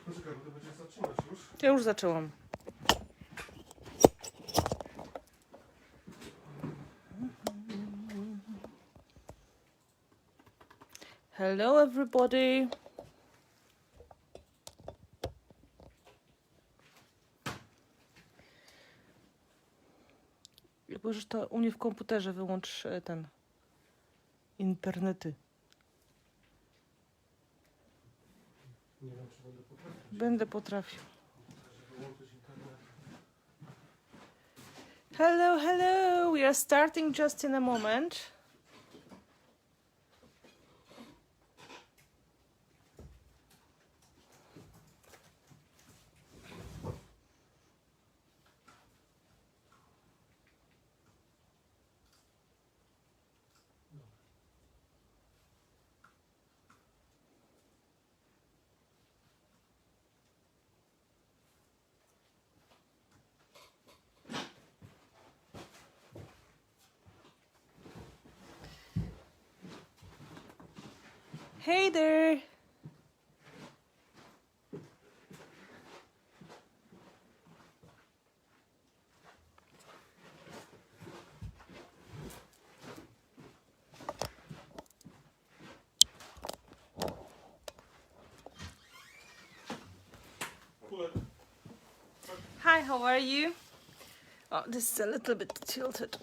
Poczekaj, bo to będziesz zaczynać już. Ja już zaczęłam. Hello everybody. Jak możesz to u mnie w komputerze wyłącz ten internety. Nie wiem, czy będę potrafił. Będę potrafił. Wyłączyć internet. Hello, hello. We are starting just in a moment. Hey there. Hi, how are you? Oh, this is a little bit tilted.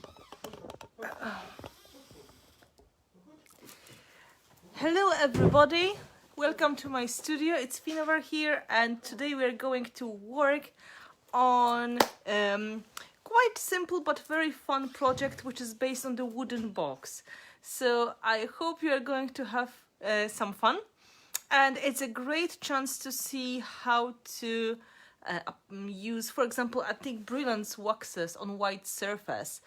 Hello everybody, welcome to my studio. It's Finnabair here, and today we are going to work on quite simple but very fun project which is based on the wooden box. So I hope you are going to have some fun, and it's a great chance to see how to use, for example, I think brilliance waxes on white surface,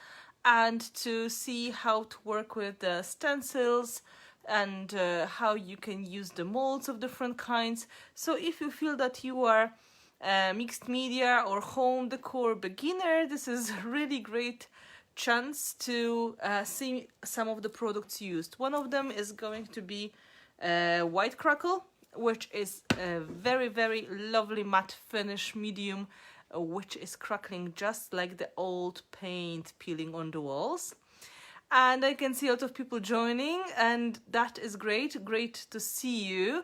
and to see how to work with the stencils and how you can use the molds of different kinds. So if you feel that you are a mixed media or home decor beginner, this is a really great chance to see some of the products used. One of them is going to be white crackle, which is a very, very lovely matte finish medium, which is crackling just like the old paint peeling on the walls. And I can see a lot of people joining, and that is great. Great to see you.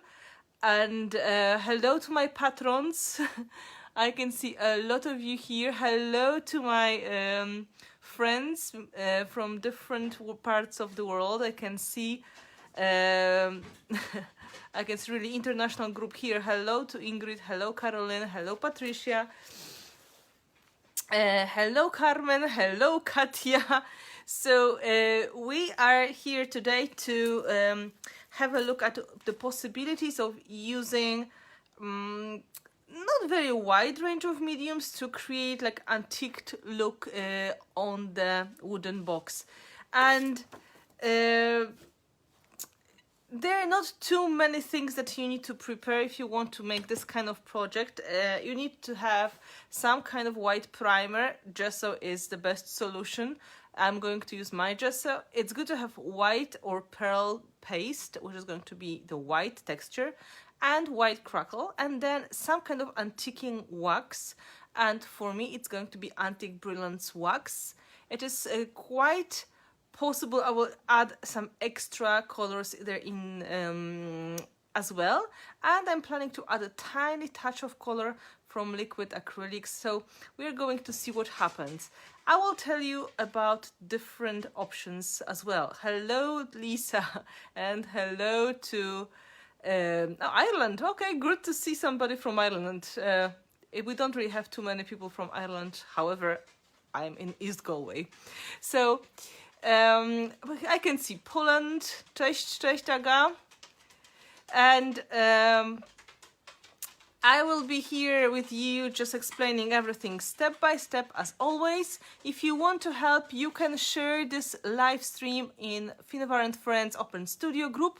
And hello to my patrons. I can see a lot of you here. Hello to my friends from different parts of the world. I can see I can see really international group here. Hello to Ingrid. Hello Caroline. Hello Patricia. Hello Carmen. Hello Katia. So we are here today to have a look at the possibilities of using not very wide range of mediums to create like antiqued look on the wooden box. And there are not too many things that you need to prepare if you want to make this kind of project. You need to have some kind of white primer. Gesso is the best solution. I'm going to use my gesso. It's good to have white or pearl paste, which is going to be the white texture, and white crackle, and then some kind of antiquing wax. And for me, it's going to be antique brilliance wax. It is quite possible I will add some extra colors there in as well, and I'm planning to add a tiny touch of color from liquid acrylics, so we're going to see what happens. I will tell you about different options as well. Hello Lisa, and hello to Ireland. Okay, good to see somebody from Ireland. We don't really have too many people from Ireland, however I'm in East Galway. So I can see Poland. Cześć, cześć Aga. And I will be here with you just explaining everything step by step as always. If you want to help, you can share this live stream in Finnabair and Friends Open Studio group.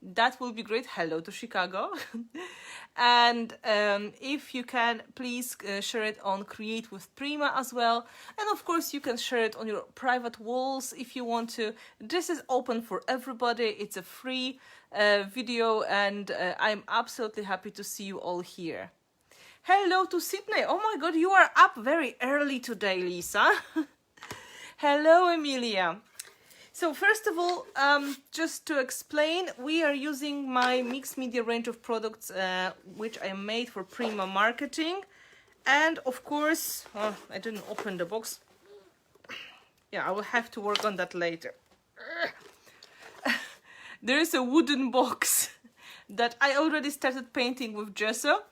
that will be great. Hello to Chicago. And if you can, please share it on Create with Prima as well. And of course, you can share it on your private walls if you want to. This is open for everybody. It's a free video, and I'm absolutely happy to see you all here. Hello to Sydney. Oh my God, you are up very early today, Lisa. Hello, Emilia. So first of all, just to explain, we are using my mixed media range of products, which I made for Prima Marketing. And of course, I didn't open the box. Yeah, I will have to work on that later. There is a wooden box that I already started painting with gesso.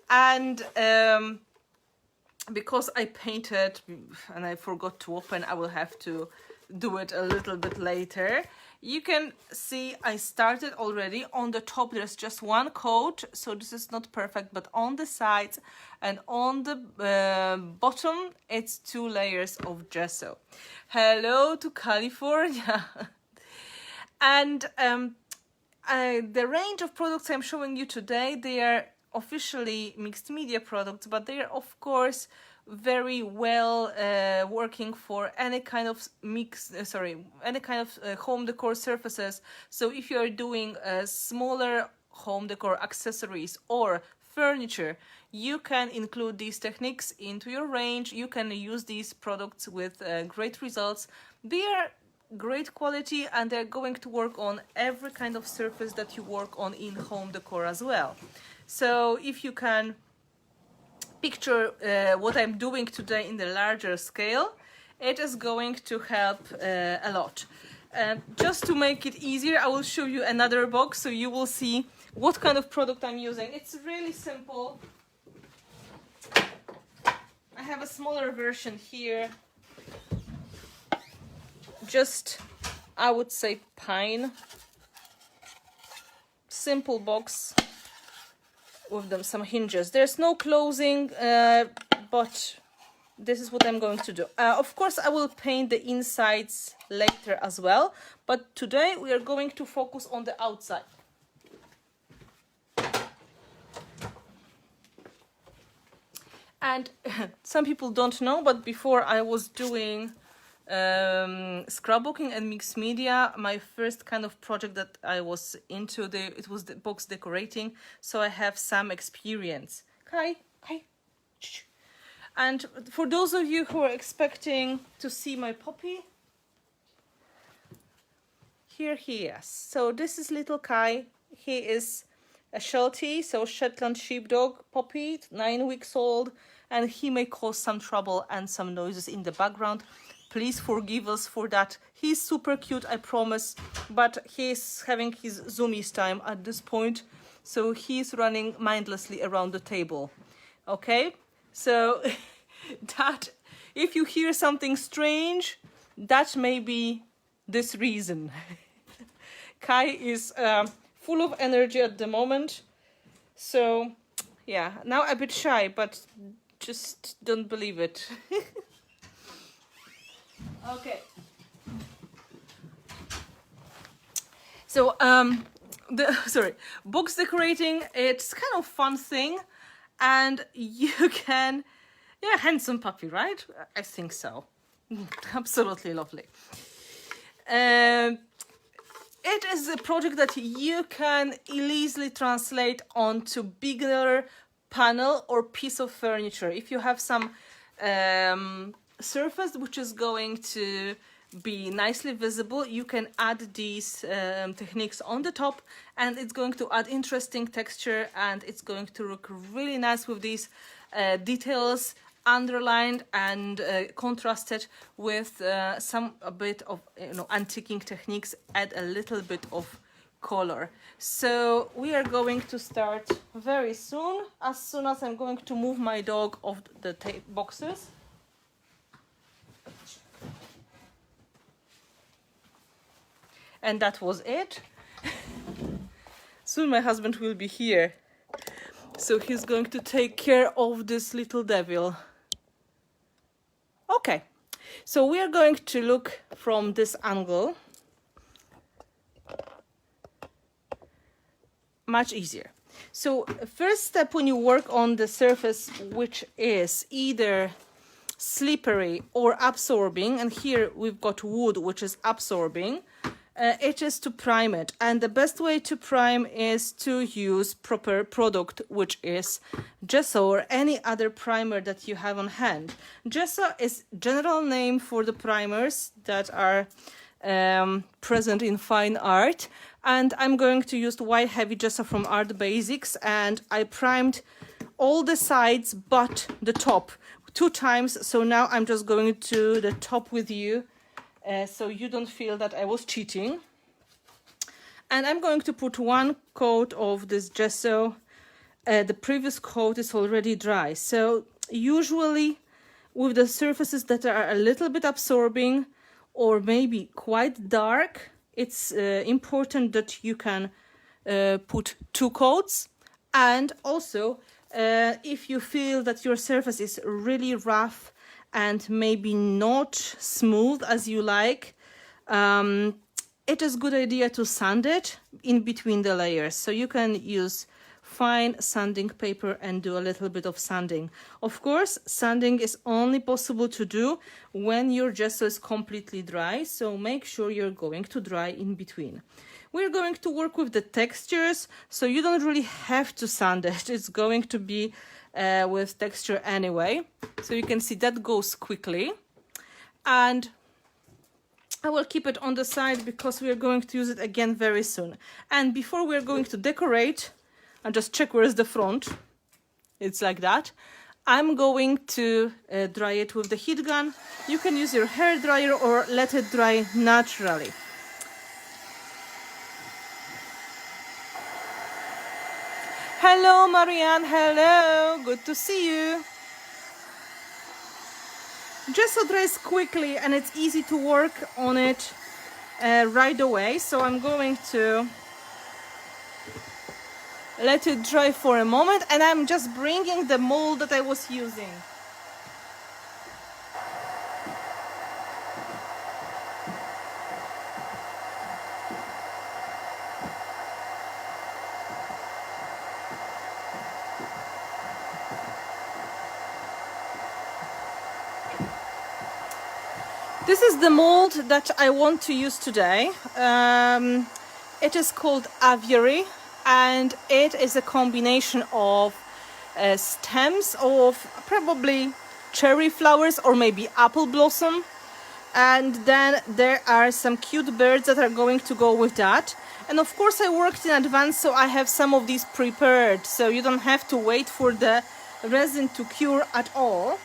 And because I painted and I forgot to open, I will have to do it a little bit later. You can see I started already. On the top there's just one coat, so this is not perfect, but on the sides and on the bottom it's 2 layers of gesso. Hello to California. And the range of products I'm showing you today, they are officially mixed media products, but they are of course very well working for any kind of home decor surfaces. So if you are doing smaller home decor accessories or furniture, you can include these techniques into your range. You can use these products with great results. They are great quality and they're going to work on every kind of surface that you work on in home decor as well. So if you can picture what I'm doing today in the larger scale, it is going to help a lot. Just to make it easier, I will show you another box so you will see what kind of product I'm using. It's really simple. I have a smaller version here. Just, I would say, pine. Simple box with them some hinges. There's no closing, but this is what I'm going to do. Of course, I will paint the insides later as well, but today we are going to focus on the outside. And some people don't know, but before I was doing scrapbooking and mixed media, my first kind of project that I was into, it was the box decorating, so I have some experience. Hi. And for those of you who are expecting to see my puppy, here he is. So this is little Kai. He is a Sheltie, so Shetland sheepdog puppy, 9 weeks old, and he may cause some trouble and some noises in the background. Please forgive us for that. He's super cute, I promise, but he's having his zoomies time at this point, so he's running mindlessly around the table. Okay, so that if you hear something strange, that may be this reason. Kai is full of energy at the moment, so yeah, now a bit shy, but just don't believe it. Okay. So box decorating, it's kind of fun thing, and you can, yeah, handsome puppy, right? I think so. Absolutely lovely. It is a project that you can easily translate onto bigger panel or piece of furniture. If you have some surface which is going to be nicely visible, you can add these techniques on the top, and it's going to add interesting texture, and it's going to look really nice with these details underlined and contrasted with a bit of antiquing techniques. Add a little bit of color. So we are going to start very soon, as I'm going to move my dog off the boxes. And that was it. Soon my husband will be here, so he's going to take care of this little devil. Okay, so we are going to look from this angle. much easier. So first step when you work on the surface which is either slippery or absorbing, and here we've got wood which is absorbing, it is to prime it. And the best way to prime is to use proper product, which is gesso or any other primer that you have on hand. Gesso is general name for the primers that are present in fine art, and I'm going to use the white heavy gesso from Art Basics, and I primed all the sides but the top 2 times. So now I'm just going to the top with you, so you don't feel that I was cheating. And I'm going to put 1 coat of this gesso. The previous coat is already dry. So usually with the surfaces that are a little bit absorbing or maybe quite dark, it's important that you can put 2 coats. And also if you feel that your surface is really rough and maybe not smooth as you like, it is a good idea to sand it in between the layers. So you can use fine sanding paper and do a little bit of sanding. Of course, sanding is only possible to do when your gesso is completely dry, so make sure you're going to dry in between. We're going to work with the textures, so you don't really have to sand it. It's going to be with texture anyway. So you can see that goes quickly. And I will keep it on the side because we are going to use it again very soon. And before we're going to decorate, and just check where is the front. It's like that. I'm going to dry it with the heat gun. You can use your hair dryer or let it dry naturally. Hello, Marianne. Hello. Good to see you. Gesso dries quickly and it's easy to work on it right away. So I'm going to let it dry for a moment, and I'm just bringing the mold that I was using. This is the mold that I want to use today. It is called aviary, and it is a combination of stems of probably cherry flowers or maybe apple blossom, and then there are some cute birds that are going to go with that. And of course I worked in advance, so I have some of these prepared, so you don't have to wait for the resin to cure at all.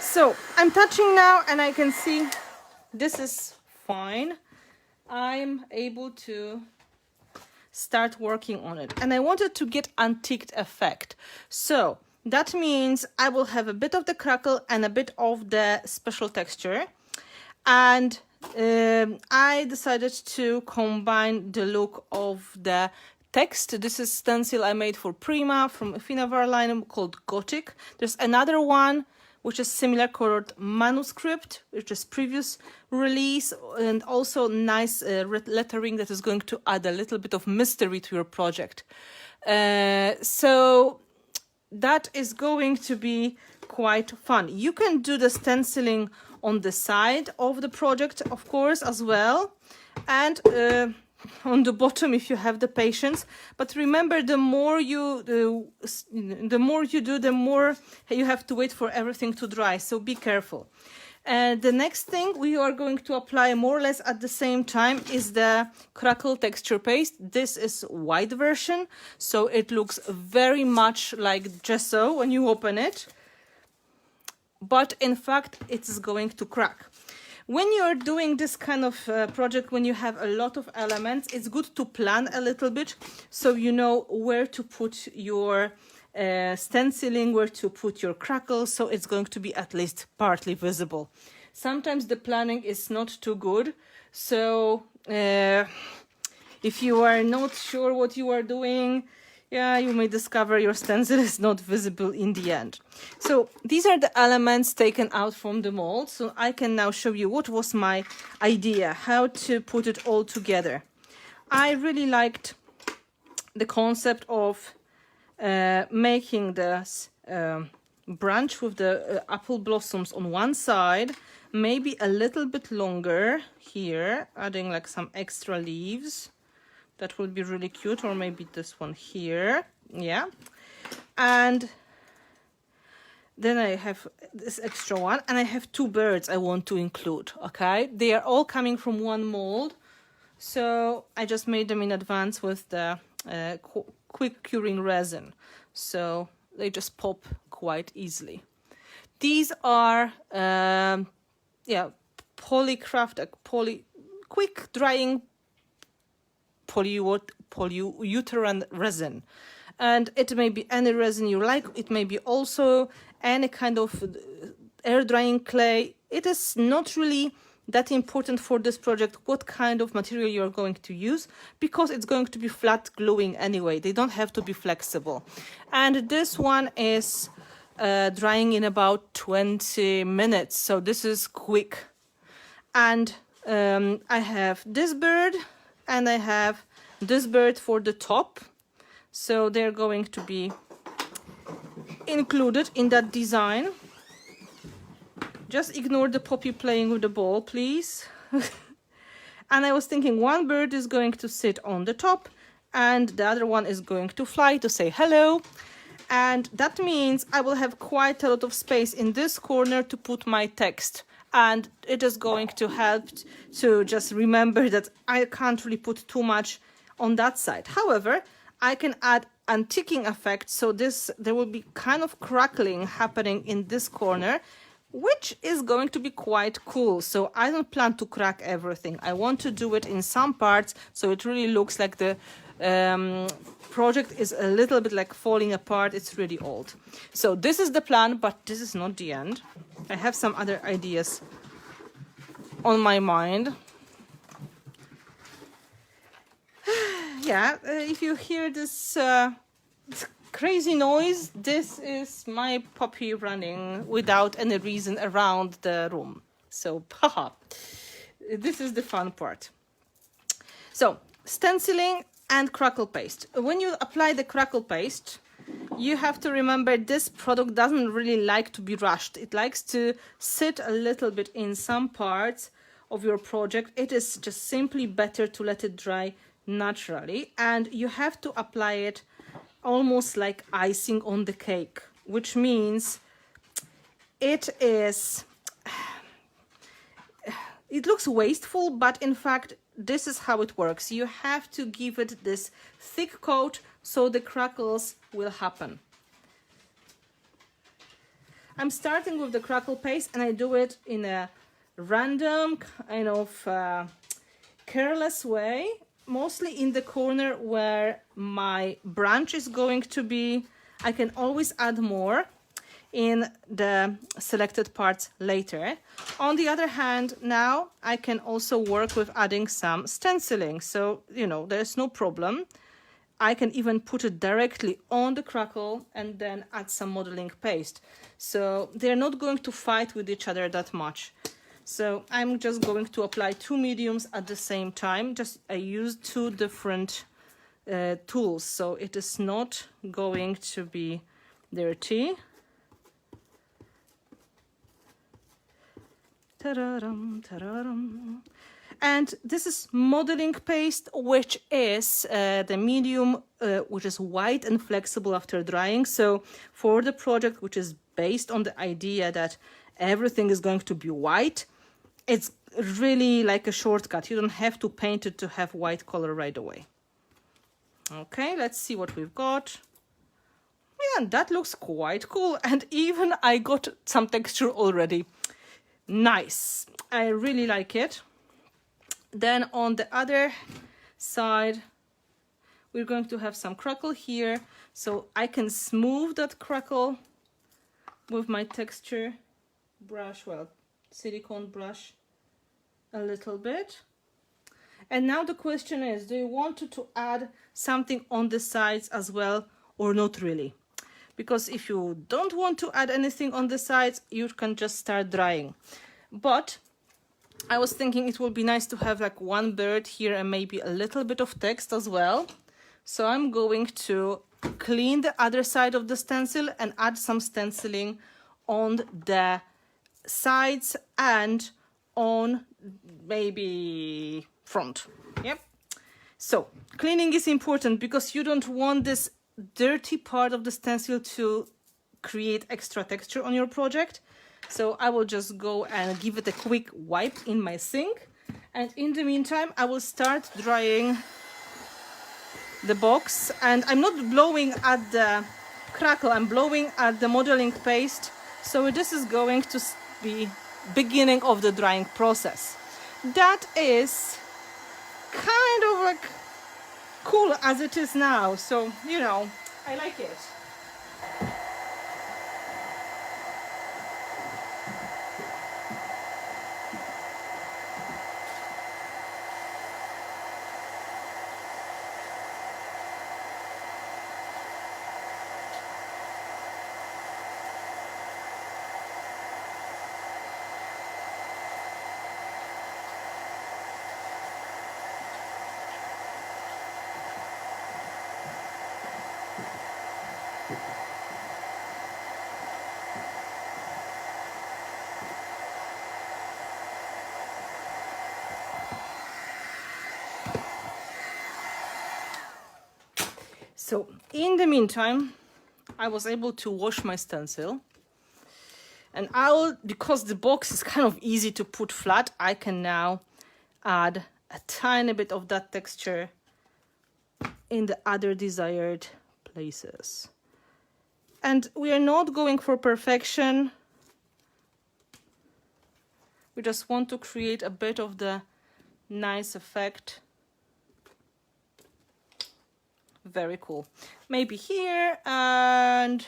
So I'm touching now and I can see this is fine. I'm able to start working on it, and I wanted to get antiqued effect. So that means I will have a bit of the crackle and a bit of the special texture. And I decided to combine the look of the text. This is stencil I made for Prima from a Finnabair line called Gothic. There's another one which is similar colored manuscript, which is previous release, and also nice lettering that is going to add a little bit of mystery to your project. So that is going to be quite fun. You can do the stenciling on the side of the project, of course, as well, and on the bottom if you have the patience. But remember, the more you do, the more you have to wait for everything to dry, so be careful. The next thing we are going to apply more or less at the same time is the crackle texture paste. This is white version, so it looks very much like gesso when you open it, but in fact it is going to crack. When you're doing this kind of project, when you have a lot of elements, it's good to plan a little bit so you know where to put your stenciling, where to put your crackle, so it's going to be at least partly visible. sometimes the planning is not too good. So if you are not sure what you are doing, yeah, you may discover your stencil is not visible in the end. So these are the elements taken out from the mold. So I can now show you what was my idea, how to put it all together. I really liked the concept of making this branch with the apple blossoms on one side, maybe a little bit longer here, adding like some extra leaves. That would be really cute, or maybe this one here, yeah. And then I have this extra one, and I have two birds I want to include, okay? They are all coming from one mold, so I just made them in advance with the quick curing resin, so they just pop quite easily. These are, polycraft, quick drying polyurethane resin, and it may be any resin you like. It may be also any kind of air drying clay. It is not really that important for this project what kind of material you're going to use, because it's going to be flat gluing anyway. They don't have to be flexible. And this one is drying in about 20 minutes, so this is quick. And I have this bird, and I have this bird for the top, so they're going to be included in that design. Just ignore the puppy playing with the ball, please. And I was thinking one bird is going to sit on the top, and the other one is going to fly to say hello. And that means I will have quite a lot of space in this corner to put my text. And it is going to help to just remember that I can't really put too much on that side. However, I can add an ticking effect, so there will be kind of crackling happening in this corner, which is going to be quite cool. So I don't plan to crack everything. I want to do it in some parts, so it really looks like the project is a little bit like falling apart. It's really old. So this is the plan, but this is not the end. I have some other ideas on my mind. Yeah, if you hear this crazy noise, this is my puppy running without any reason around the room. So, haha, this is the fun part. So, stenciling and crackle paste. When you apply the crackle paste, you have to remember this product doesn't really like to be rushed. It likes to sit a little bit in some parts of your project. It is just simply better to let it dry naturally, and you have to apply it almost like icing on the cake, which means it looks wasteful, but in fact this is how it works. You have to give it this thick coat so the crackles will happen. I'm starting with the crackle paste, and I do it in a random kind of careless way, mostly in the corner where my branch is going to be. I can always add more in the selected parts later. On the other hand, now I can also work with adding some stenciling, so there's no problem. I can even put it directly on the crackle and then add some modeling paste, so they're not going to fight with each other that much. So I'm just going to apply two mediums at the same time. I use two different tools, so it is not going to be dirty. Ta-da-dum, ta-da-dum. And this is modeling paste, which is the medium which is white and flexible after drying. So for the project, which is based on the idea that everything is going to be white, it's really like a shortcut. You don't have to paint it to have white color right away. Okay, let's see what we've got. Yeah, that looks quite cool. And even I got some texture already. Nice. I really like it. Then on the other side, we're going to have some crackle here. So I can smooth that crackle with my texture brush. Well, silicone brush a little bit. And now the question is, do you want to add something on the sides as well or not really? Because if you don't want to add anything on the sides, you can just start drying. But I was thinking it would be nice to have like one bird here and maybe a little bit of text as well. So I'm going to clean the other side of the stencil and add some stenciling on the sides and on maybe front. Yep. So cleaning is important because you don't want this dirty part of the stencil to create extra texture on your project. So I will just go and give it a quick wipe in my sink. And in the meantime, I will start drying the box. And I'm not blowing at the crackle, I'm blowing at the modeling paste. So this is going to be beginning of the drying process. That is kind of like cool as it is now. So, you know, I like it. So in the meantime, I was able to wash my stencil, and because the box is kind of easy to put flat, I can now add a tiny bit of that texture in the other desired places. And we are not going for perfection. We just want to create a bit of the nice effect. Very cool. Maybe here and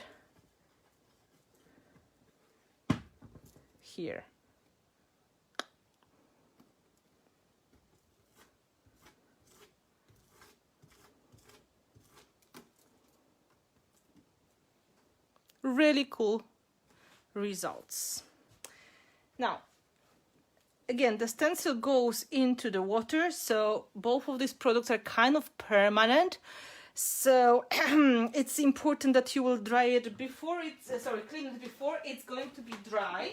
here. Really cool results. Now, again, the stencil goes into the water, so both of these products are kind of permanent. So it's important that you will dry it before it's, clean it before it's going to be dry.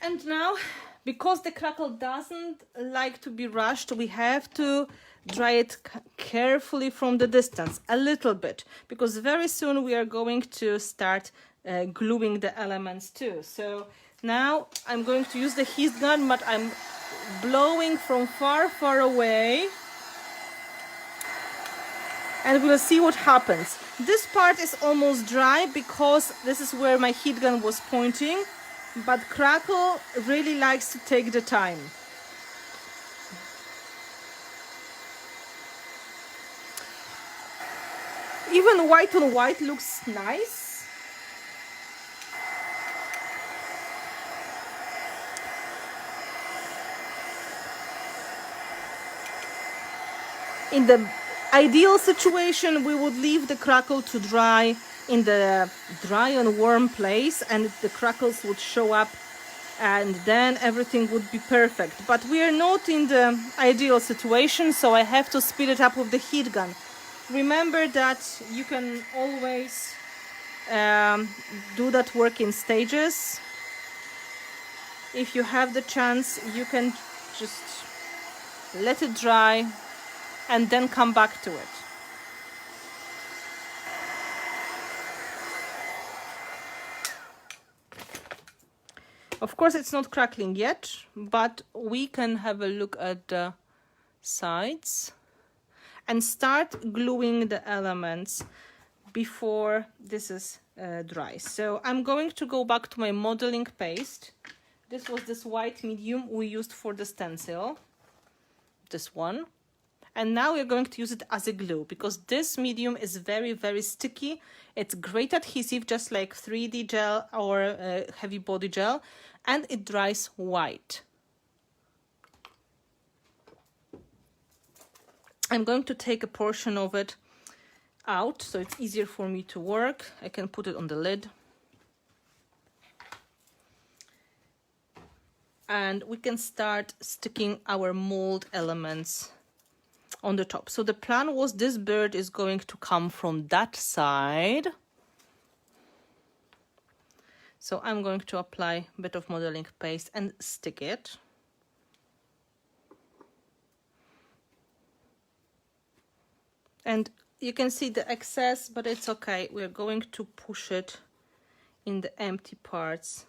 And now, because the crackle doesn't like to be rushed, we have to dry it carefully from the distance, a little bit, because very soon we are going to start gluing the elements too. So now I'm going to use the heat gun, but I'm blowing from far, far away. And we'll see what happens. This part is almost dry because this is where my heat gun was pointing. But crackle really likes to take the time. Even white on white looks nice. In the ideal situation, we would leave the crackle to dry in the dry and warm place, and the crackles would show up, and then everything would be perfect. But we are not in the ideal situation, so I have to speed it up with the heat gun. Remember that you can always do that work in stages. If you have the chance, you can just let it dry and then come back to it. Of course, it's not crackling yet, but we can have a look at the sides and start gluing the elements. before this is dry. So I'm going to go back to my modeling paste. This was this white medium we used for the stencil, this one. And now we're going to use it as a glue because this medium is very, very sticky. It's great adhesive, just like 3D gel or heavy body gel, and it dries white. I'm going to take a portion of it out so it's easier for me to work. I can put it on the lid. And we can start sticking our mold elements on the top. So the plan was this bird is going to come from that side. So I'm going to apply a bit of modeling paste and stick it. And you can see the excess, but it's okay. We're going to push it in the empty parts.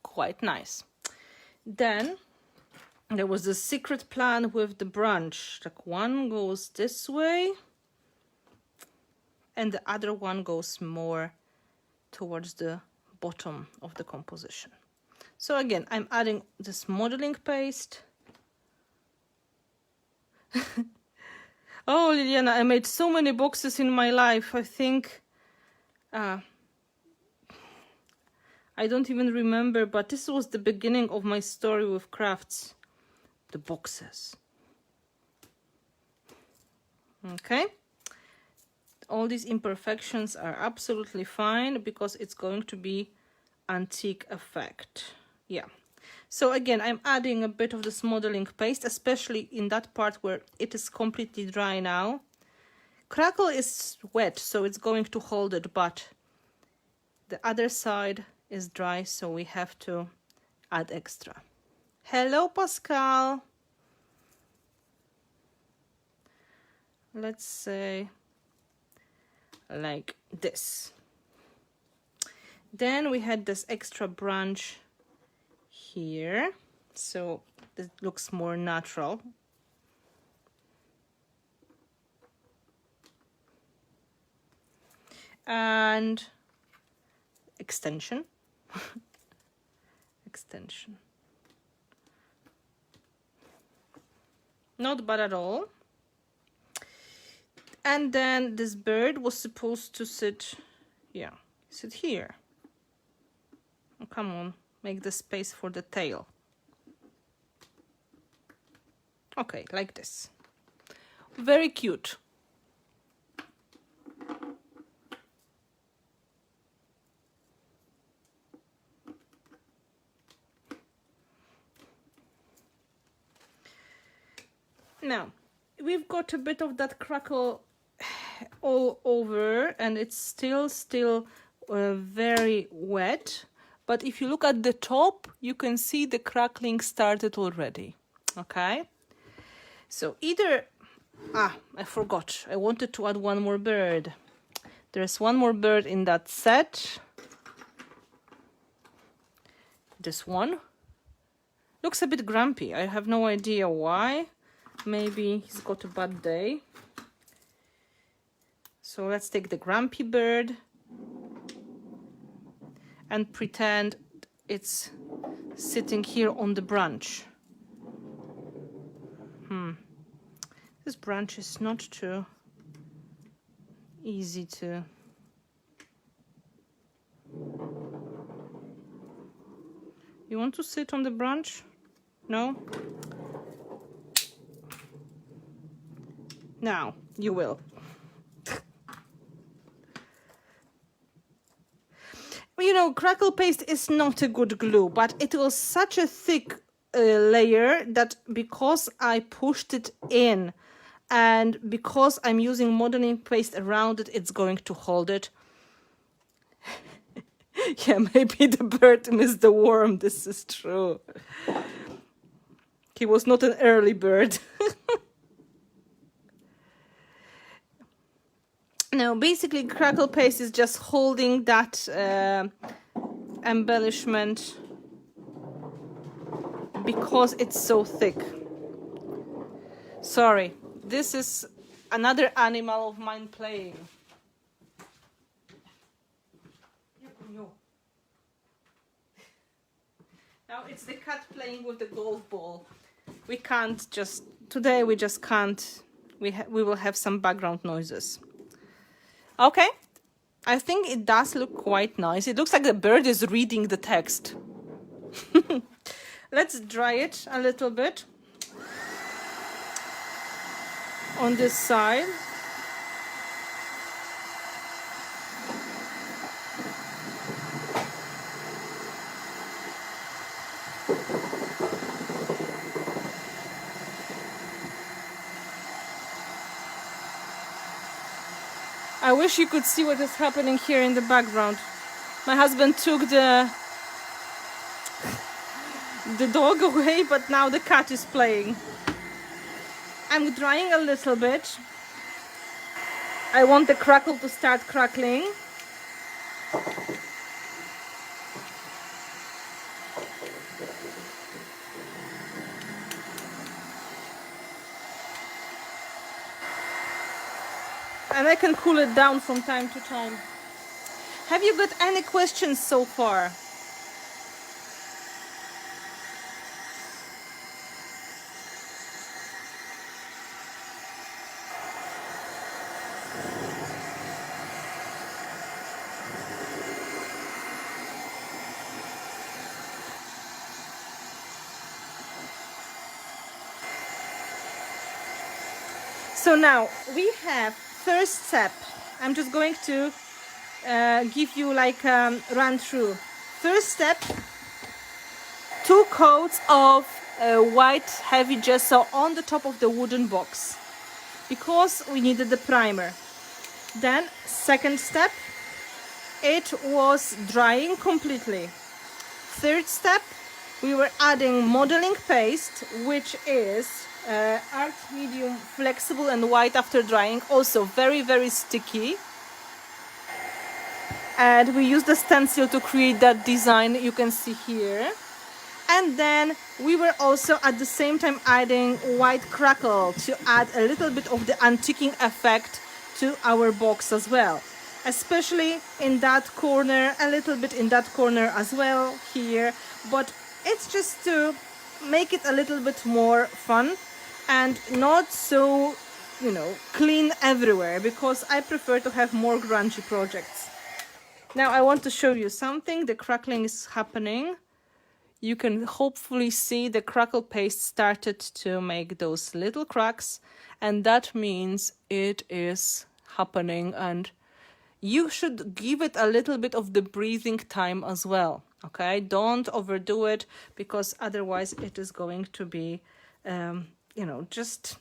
Quite nice. Then there was the secret plan with the branch. Like one goes this way and the other one goes more towards the bottom of the composition. So again, I'm adding this modeling paste. Oh, Liliana, I made so many boxes in my life. I think I don't even remember, but this was the beginning of my story with crafts. The boxes. Okay. All these imperfections are absolutely fine because it's going to be antique effect. Yeah. So again, I'm adding a bit of this modeling paste, especially in that part where it is completely dry now. Crackle is wet, so it's going to hold it, but the other side is dry, so we have to add extra. Hello, Pascal. Let's say like this. Then we had this extra branch here, so it looks more natural. And extension. Extension. Not bad at all. And then this bird was supposed to sit, yeah, sit here. Oh, come on, make the space for the tail. Okay, like this. Very cute. Now, we've got a bit of that crackle all over, and it's still very wet. But if you look at the top, you can see the crackling started already. Okay? So either... I forgot. I wanted to add one more bird. There's one more bird in that set. This one. Looks a bit grumpy. I have no idea why. Maybe he's got a bad day. So let's take the grumpy bird and pretend it's sitting here on the branch. This branch is not too easy to... You want to sit on the branch? No? Now, you will. You know, crackle paste is not a good glue, but it was such a thick layer that because I pushed it in and because I'm using modeling paste around it, it's going to hold it. Yeah, maybe the bird missed the worm. This is true. He was not an early bird. Now, basically, crackle paste is just holding that embellishment because it's so thick. Sorry, this is another animal of mine playing. Now it's the cat playing with the golf ball. We can't just, today we just can't, we will have some background noises. Okay, I think it does look quite nice. It looks like the bird is reading the text. Let's dry it a little bit on this side. I wish you could see what is happening here in the background. My husband took the dog away, but now the cat is playing. I'm drying a little bit. I want the crackle to start crackling. And I can cool it down from time to time. Have you got any questions so far? So now we have first step. I'm just going to give you like a run through. First step, 2 coats of white heavy gesso on the top of the wooden box because we needed the primer. Then second step, it was drying completely. Third step, we were adding modeling paste, which is art medium, flexible and white after drying, also very, very sticky. And we used the stencil to create that design you can see here. And then we were also at the same time adding white crackle to add a little bit of the antiquing effect to our box as well, especially in that corner, a little bit in that corner as well here, but it's just to make it a little bit more fun and not so, you know, clean everywhere, because I prefer to have more grungy projects. Now I want to show you something. The crackling is happening. You can hopefully see the crackle paste started to make those little cracks, and that means it is happening, and you should give it a little bit of the breathing time as well. Okay, don't overdo it, because otherwise it is going to be you know, just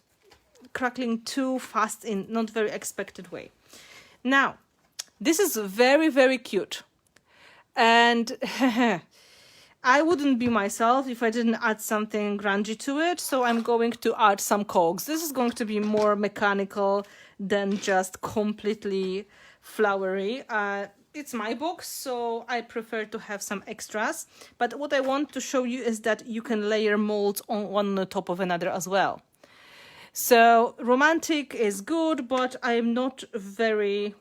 crackling too fast in not very expected way. Now this is very, very cute, and I wouldn't be myself if I didn't add something grungy to it, so I'm going to add some cogs. This is going to be more mechanical than just completely flowery. It's my box, so I prefer to have some extras. But what I want to show you is that you can layer molds on one on the top of another as well. So romantic is good, but I'm not a very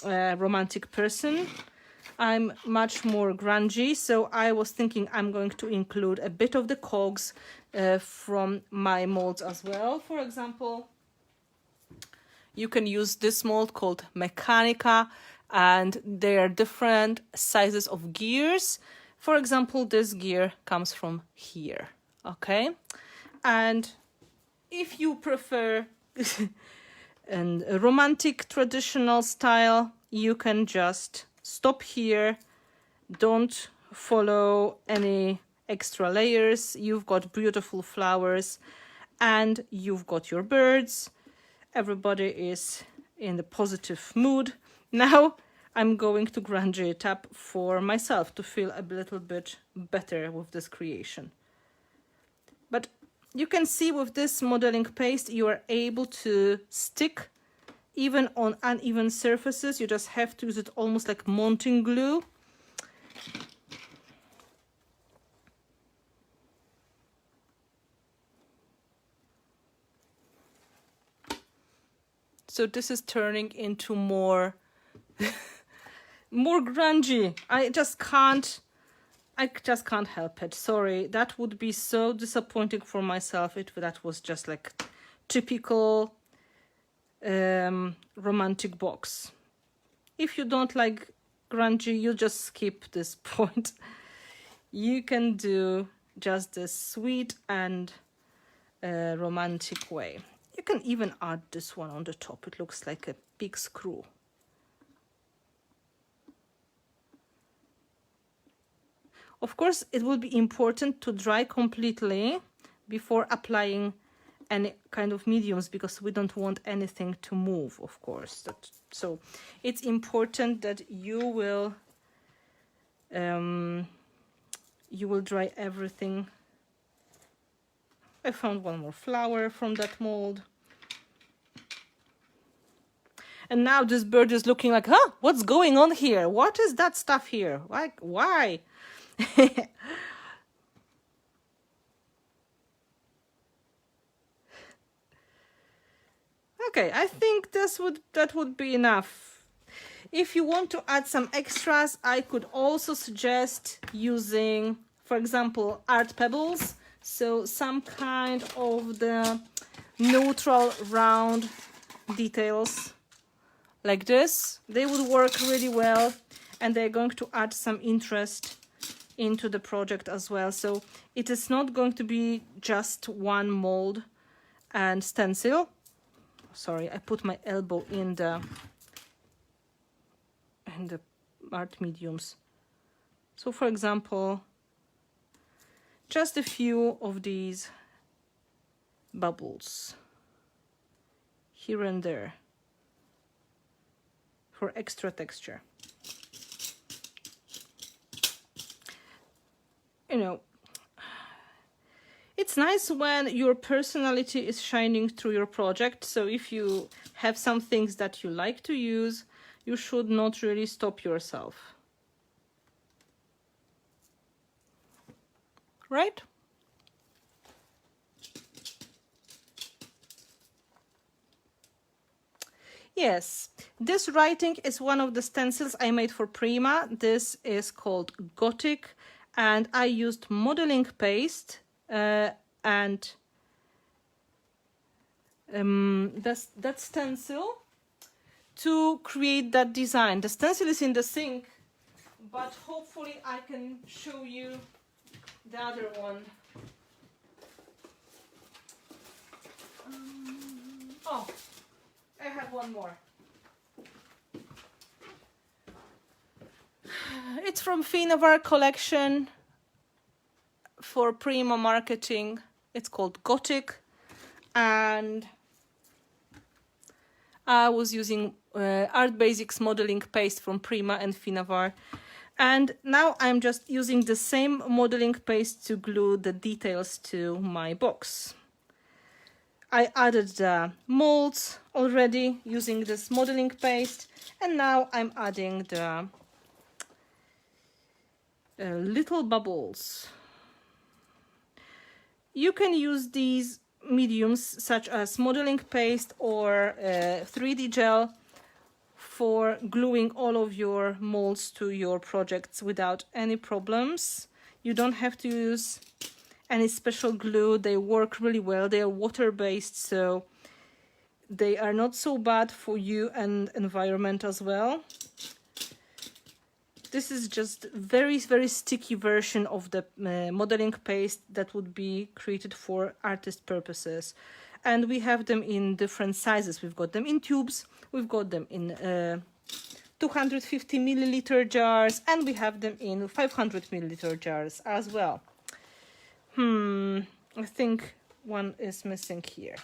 romantic person. I'm much more grungy, so I was thinking I'm going to include a bit of the cogs from my molds as well. For example, you can use this mold called Mechanica, and there are different sizes of gears. For example, this gear comes from here, okay? And if you prefer a romantic traditional style, you can just stop here. Don't follow any extra layers. You've got beautiful flowers and you've got your birds. Everybody is in the positive mood. Now I'm going to grunge it up for myself to feel a little bit better with this creation. But you can see with this modeling paste, you are able to stick even on uneven surfaces. You just have to use it almost like mounting glue. So this is turning into more more grungy. I just can't help it. Sorry, that would be so disappointing for myself if that was just like typical romantic box. If you don't like grungy, you just skip this point. You can do just this sweet and romantic way. You can even add this one on the top. It looks like a big screw. Of course, it will be important to dry completely before applying any kind of mediums, because we don't want anything to move, of course. So it's important that you will dry everything. I found one more flower from that mold. And now this bird is looking like, huh, what's going on here? What is that stuff here? Like, why? Okay, I think that would be enough. If you want to add some extras, I could also suggest using, for example, art pebbles. So some kind of the neutral round details like this. They would work really well, and they're going to add some interest into the project as well. So it is not going to be just one mold and stencil. Sorry, I put my elbow in the art mediums. So for example, just a few of these bubbles here and there for extra texture. You know, it's nice when your personality is shining through your project. So if you have some things that you like to use, you should not really stop yourself. Right? Yes, this writing is one of the stencils I made for Prima. This is called Gothic, and I used modeling paste and that stencil to create that design. The stencil is in the sink, but hopefully I can show you the other one. Oh, I have one more. It's from Finnabair collection for Prima Marketing. It's called Gothic, and I was using Art Basics modeling paste from Prima and Finnabair, and now I'm just using the same modeling paste to glue the details to my box. I added the molds already using this modeling paste, and now I'm adding the little bubbles. You can use these mediums such as modeling paste or 3D gel for gluing all of your molds to your projects without any problems. You don't have to use any special glue. They work really well. They are water-based, so they are not so bad for you and environment as well. This is just very, very sticky version of the modeling paste that would be created for artist purposes. And we have them in different sizes. We've got them in tubes, we've got them in 250 milliliter jars, and we have them in 500 milliliter jars as well. I think one is missing here.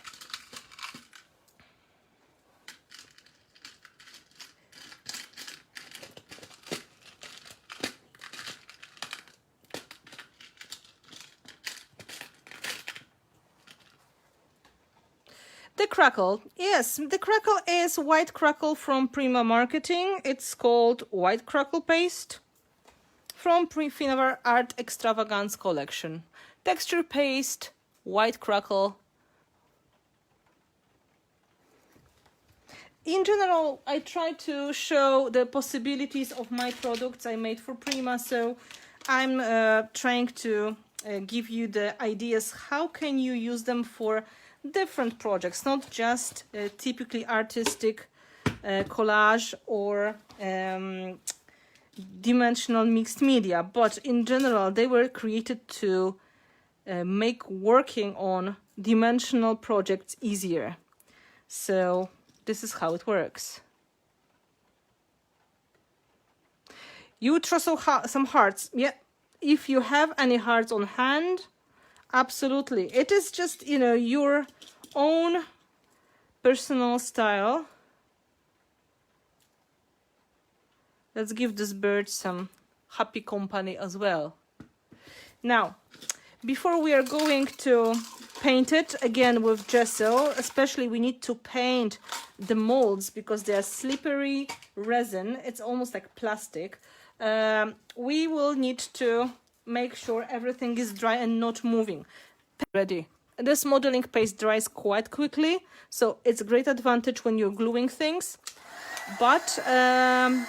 The crackle. Yes, the crackle is white crackle from Prima Marketing. It's called white crackle paste from Finnabair Art Extravagance collection. Texture paste, white crackle. in general, I try to show the possibilities of my products I made for Prima. So I'm trying to give you the ideas how can you use them for different projects, not just typically artistic collage or dimensional mixed media, but in general they were created to make working on dimensional projects easier. So this is how it works. You would draw some hearts. Yeah, if you have any hearts on hand, absolutely. It is just, you know, your own personal style. Let's give this bird some happy company as well. Now, before we are going to paint it again with gesso, especially we need to paint the molds because they are slippery resin. It's almost like plastic. We will need to make sure everything is dry and not moving. Ready. This modeling paste dries quite quickly, so it's a great advantage when you're gluing things. But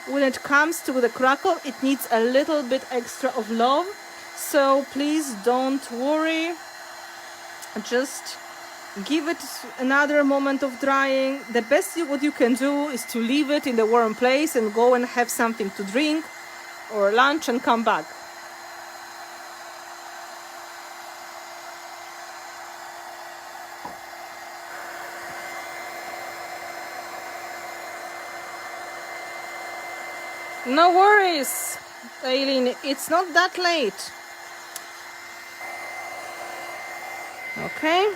when it comes to the crackle, it needs a little bit extra of love. So please don't worry. Just give it another moment of drying. The best what you can do is to leave it in the warm place and go and have something to drink or lunch and come back. No worries, Aileen, it's not that late. Okay.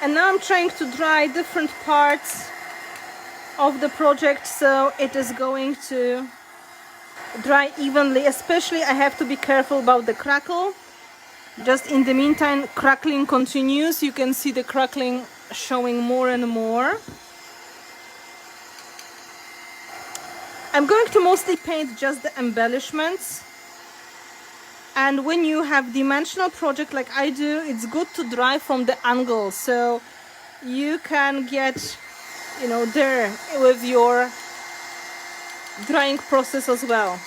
And now I'm trying to dry different parts of the project so it is going to dry evenly. Especially I have to be careful about the crackle. Just in the meantime, crackling continues. You can see the crackling showing more and more. I'm going to mostly paint just the embellishments. And when you have dimensional project like I do, it's good to dry from the angle so you can get, you know, there with your drying process as well.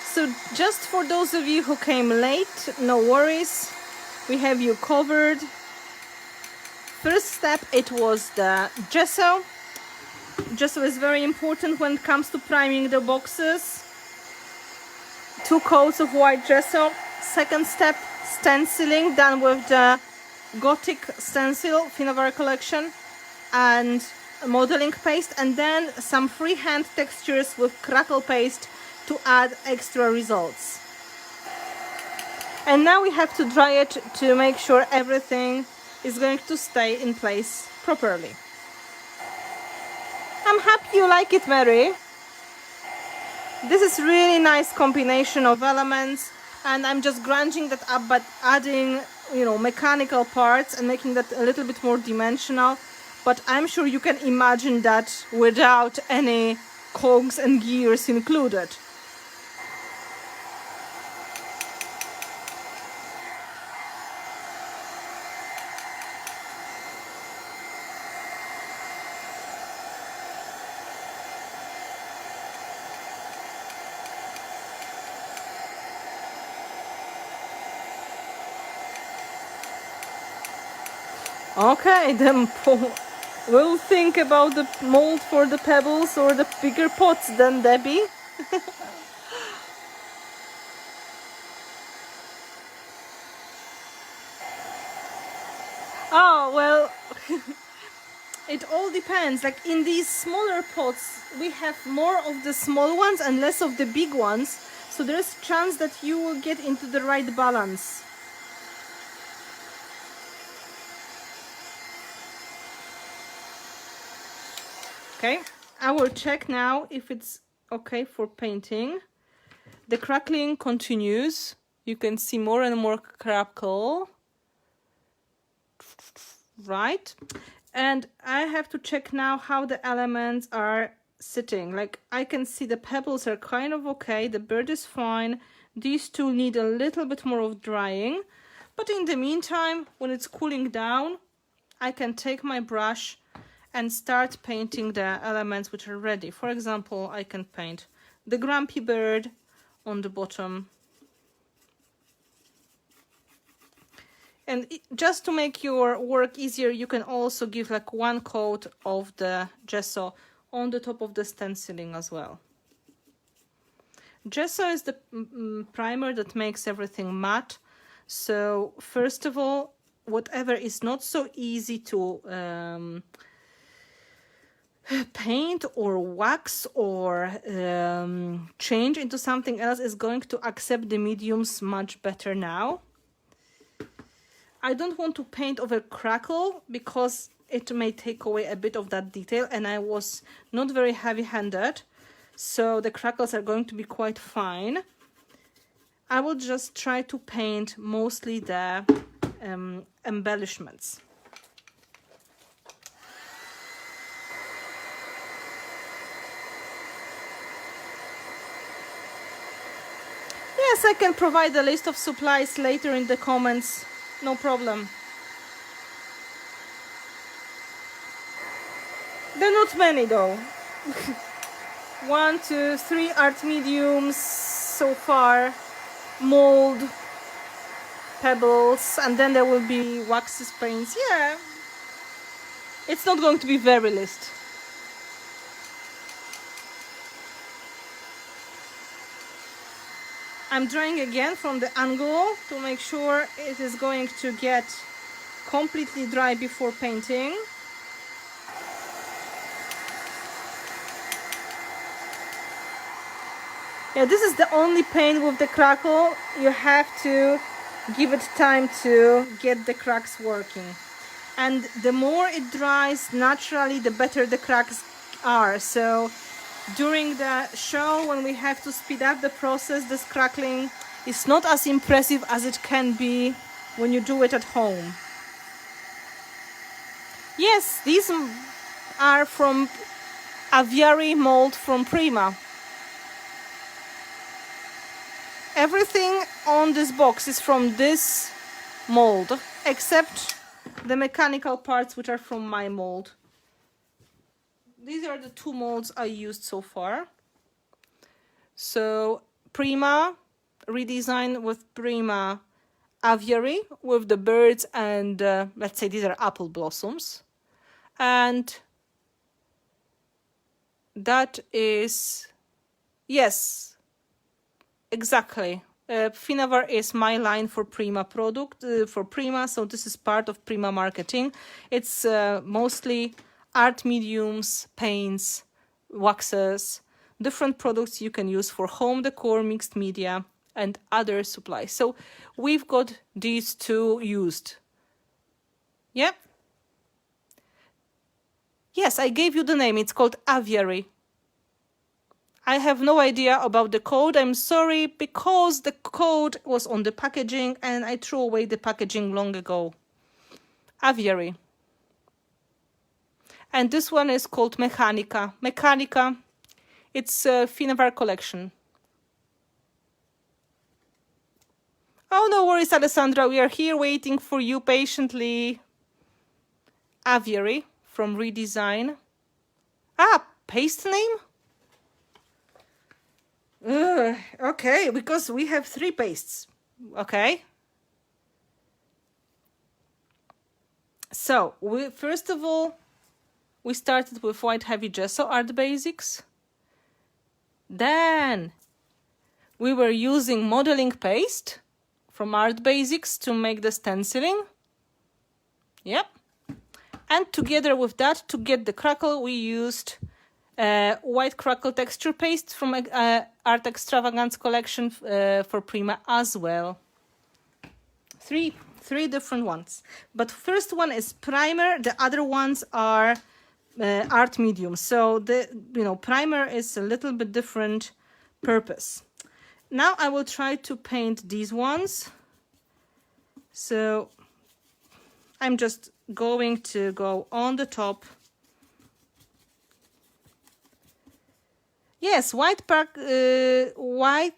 So just for those of you who came late, no worries, we have you covered. First step, it was the gesso. Gesso is very important when it comes to priming the boxes. 2 coats of white gesso. Second step, stenciling, done with the Gothic stencil, Finnabair collection, and modeling paste, and then some freehand textures with crackle paste to add extra results. And now we have to dry it to make sure everything is going to stay in place properly. I'm happy you like it, Mary. This is really nice combination of elements, and I'm just grunging that up but adding, you know, mechanical parts and making that a little bit more dimensional. But I'm sure you can imagine that without any cogs and gears included. Okay, then we'll think about the mold for the pebbles or the bigger pots then, Debbie. Oh, well, it all depends. Like in these smaller pots, we have more of the small ones and less of the big ones. So there's a chance that you will get into the right balance. Okay, I will check now if it's okay for painting. The crackling continues. You can see more and more crackle. Right? And I have to check now how the elements are sitting. Like I can see the pebbles are kind of okay. The bird is fine. These two need a little bit more of drying. But in the meantime, when it's cooling down, I can take my brush and start painting the elements which are ready. For example, I can paint the grumpy bird on the bottom. And just to make your work easier, you can also give like one coat of the gesso on the top of the stenciling as well. Gesso is the primer that makes everything matte. So first of all, whatever is not so easy to paint or wax or change into something else is going to accept the mediums much better now. I don't want to paint over crackle because it may take away a bit of that detail, and I was not very heavy-handed, so the crackles are going to be quite fine. I will just try to paint mostly the embellishments. Yes, I can provide a list of supplies later in the comments. No problem. They're not many though. 1, 2, 3 art mediums so far, mold, pebbles, and then there will be waxes, paints. Yeah, it's not going to be very list. I'm drawing again from the angle to make sure it is going to get completely dry before painting. Yeah, this is the only paint with the crackle. You have to give it time to get the cracks working. And the more it dries naturally, the better the cracks are. So during the show, when we have to speed up the process, this crackling is not as impressive as it can be when you do it at home. Yes, these are from aviary mold from Prima. Everything on this box is from this mold, except the mechanical parts which are from my mold. These are the 2 molds I used so far. So Prima, Redesign with Prima aviary with the birds and let's say these are apple blossoms. And that is, yes, exactly. Finnabair is my line for Prima product, for Prima, so this is part of Prima Marketing. It's mostly art mediums, paints, waxes, different products you can use for home decor, mixed media, and other supplies. So we've got these 2 used. Yeah? Yes, I gave you the name. It's called aviary. I have no idea about the code. I'm sorry, because the code was on the packaging and I threw away the packaging long ago. Aviary. And this one is called Mechanica. Mechanica, it's a Finnabair collection. Oh, no worries, Alessandra. We are here waiting for you patiently. Aviary from Redesign. Ah, paste name? Okay, because we have 3 pastes. Okay. So, first of all, we started with white heavy gesso art basics. Then we were using modeling paste from art basics to make the stenciling. Yep. And together with that, to get the crackle, we used white crackle texture paste from Art Extravagance collection for Prima as well. Three different ones. But first one is primer. The other ones are art medium. So the primer is a little bit different purpose. Now I will try to paint these ones. So I'm just going to go on the top. Yes, white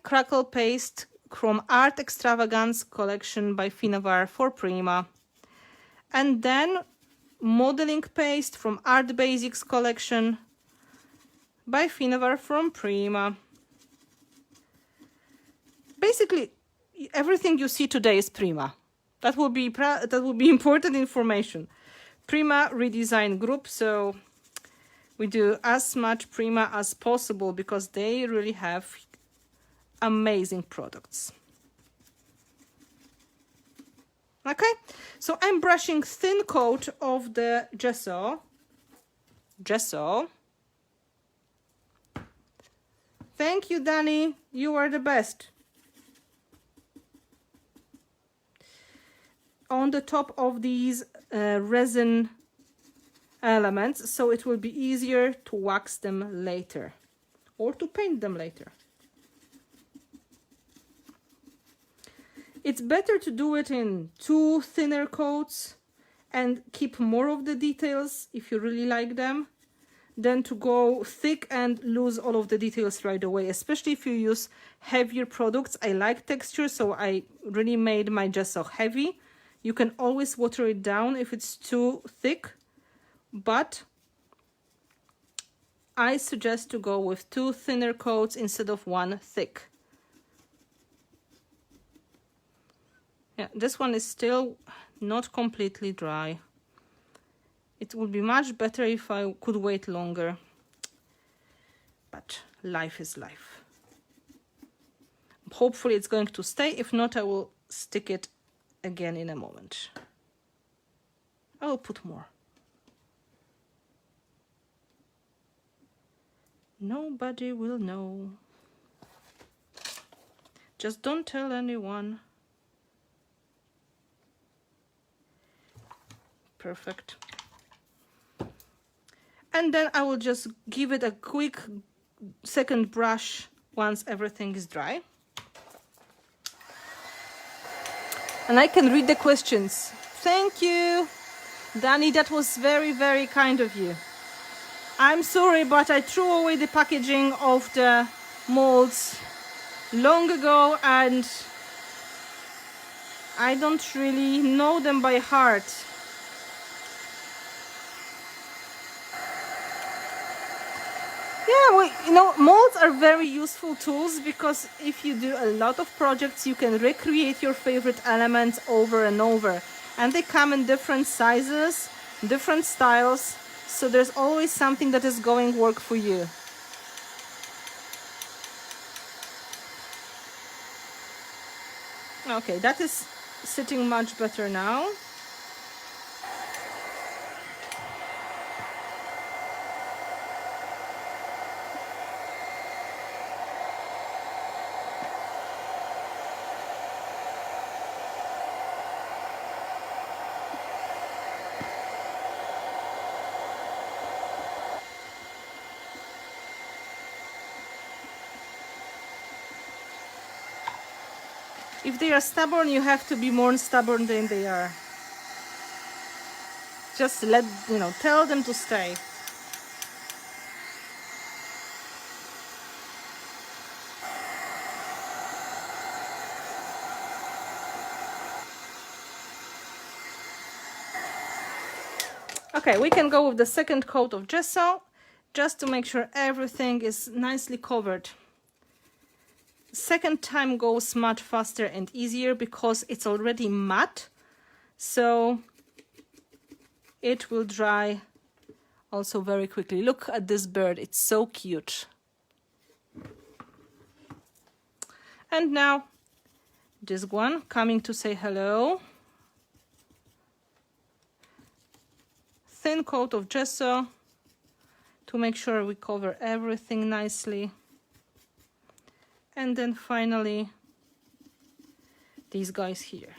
crackle paste from Art Extravagance collection by Finnabair for Prima. And then modeling paste from Art Basics collection by Finnabair from Prima. Basically, everything you see today is Prima. That will be important information. Prima Redesign Group, so we do as much Prima as possible because they really have amazing products. Okay, so I'm brushing thin coat of the gesso. Thank you, Danny. You are the best. On the top of these resin elements, so it will be easier to wax them later or to paint them later. It's better to do it in 2 thinner coats and keep more of the details if you really like them, than to go thick and lose all of the details right away, especially if you use heavier products. I like texture, so I really made my gesso heavy. You can always water it down if it's too thick, but I suggest to go with 2 thinner coats instead of 1 thick. Yeah, this one is still not completely dry. It would be much better if I could wait longer, but life is life. Hopefully it's going to stay. If not, I will stick it again in a moment. I will put more. Nobody will know. Just don't tell anyone. Perfect. And then I will just give it a quick second brush once everything is dry. And I can read the questions. Thank you, Danny. That was very, very kind of you. I'm sorry, but I threw away the packaging of the molds long ago, and I don't really know them by heart. Yeah, well, you know, molds are very useful tools because if you do a lot of projects, you can recreate your favorite elements over and over. And they come in different sizes, different styles, so there's always something that is going to work for you. Okay, that is sitting much better now. If they are stubborn, you have to be more stubborn than they are. Just tell them to stay. Okay, we can go with the second coat of gesso, just to make sure everything is nicely covered. Second time goes much faster and easier because it's already matte, so it will dry also very quickly. Look at this bird, it's so cute. And now this one coming to say hello. Thin coat of gesso to make sure we cover everything nicely. And then finally, these guys here.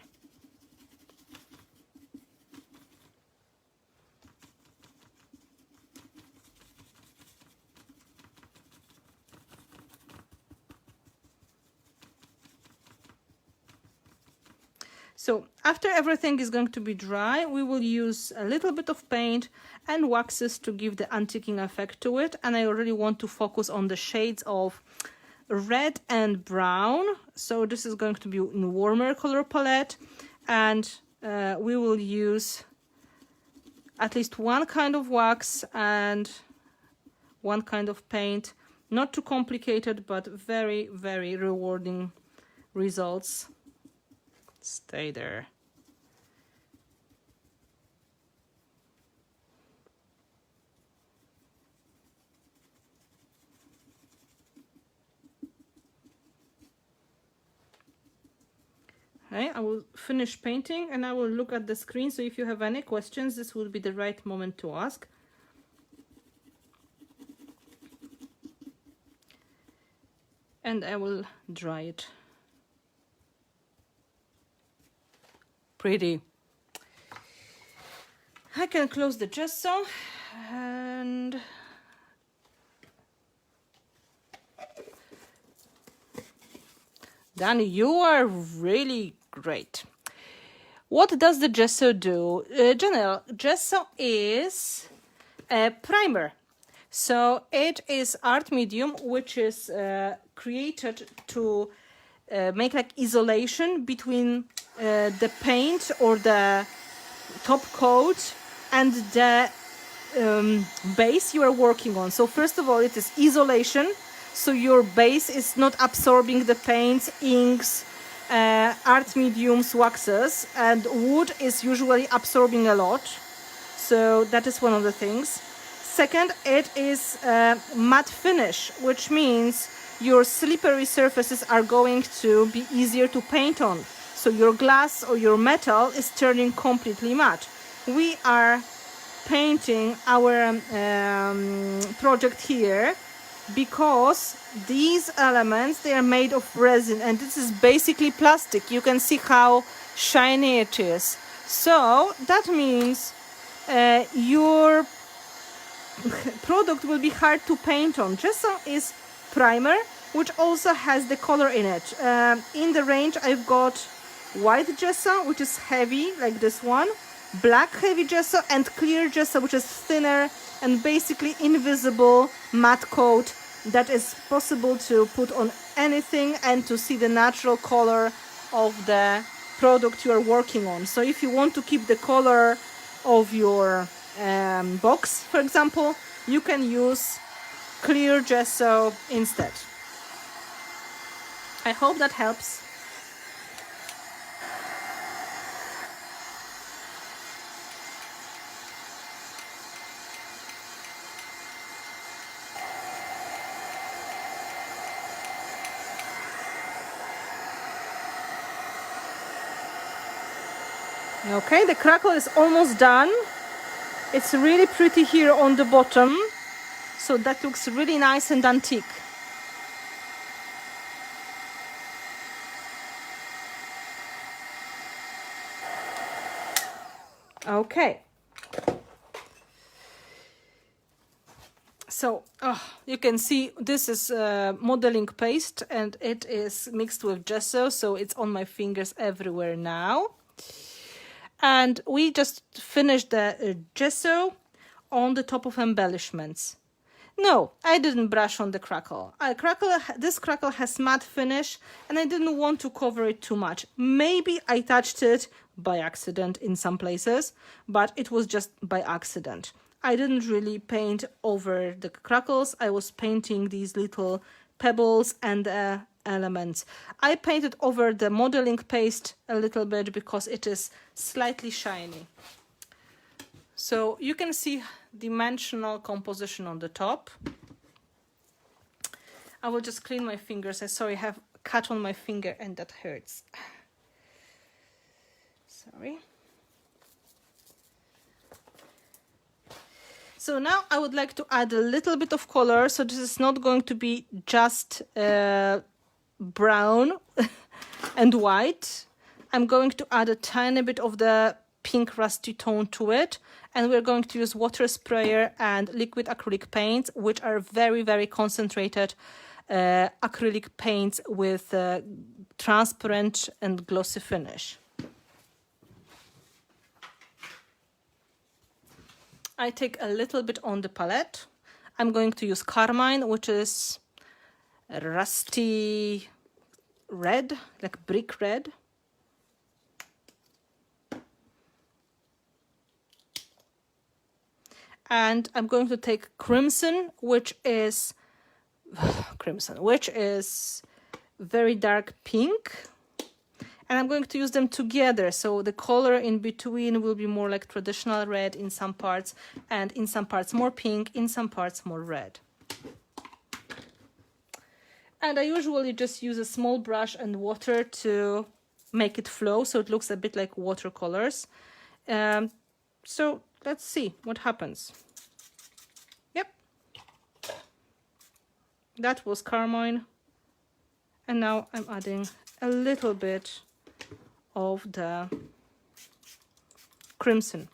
So after everything is going to be dry, we will use a little bit of paint and waxes to give the antiquing effect to it. And I already want to focus on the shades of red and brown. So this is going to be in warmer color palette, and we will use at least one kind of wax and one kind of paint. Not too complicated, but very, very rewarding results. Stay there. Okay, I will finish painting and I will look at the screen, so if you have any questions, this would be the right moment to ask. And I will dry it. Pretty. I can close the gesso and Dani, you are really great. What does the gesso do? General, gesso is a primer. So it is art medium which is created to make like isolation between the paint or the top coat and the base you are working on. So first of all, it is isolation. So your base is not absorbing the paints, inks, art mediums, waxes, and wood is usually absorbing a lot. So that is one of the things. Second, it is matte finish, which means your slippery surfaces are going to be easier to paint on. So your glass or your metal is turning completely matte. We are painting our project here because these elements, they are made of resin, and this is basically plastic. You can see how shiny it is. So that means your product will be hard to paint on. Gesso is primer, which also has the color in it. In the range, I've got white gesso, which is heavy, like this one, black heavy gesso, and clear gesso, which is thinner and basically invisible matte coat that is possible to put on anything and to see the natural color of the product you are working on. So if you want to keep the color of your box, for example, you can use clear gesso instead. I hope that helps. Okay, the crackle is almost done. It's really pretty here on the bottom, so that looks really nice and antique. Okay. So you can see this is modeling paste and it is mixed with gesso, so it's on my fingers everywhere now. And we just finished the gesso on the top of embellishments. No, I didn't brush on the crackle. This crackle has matte finish and I didn't want to cover it too much. Maybe I touched it by accident in some places, but it was just by accident. I didn't really paint over the crackles. I was painting these little pebbles and elements. I painted over the modeling paste a little bit because it is slightly shiny. So you can see dimensional composition on the top. I will just clean my fingers. I'm sorry, I have a cut on my finger and that hurts. Sorry. So now I would like to add a little bit of color. So this is not going to be just brown and white. I'm going to add a tiny bit of the pink rusty tone to it, and we're going to use water sprayer and liquid acrylic paints, which are very, very concentrated acrylic paints with transparent and glossy finish. I take a little bit on the palette. I'm going to use carmine, which is rusty red, like brick red. And I'm going to take crimson, which is very dark pink. And I'm going to use them together, so the color in between will be more like traditional red in some parts, and in some parts more pink, in some parts more red. And I usually just use a small brush and water to make it flow, so it looks a bit like watercolors. So let's see what happens. Yep. That was carmine. And now I'm adding a little bit of the crimson.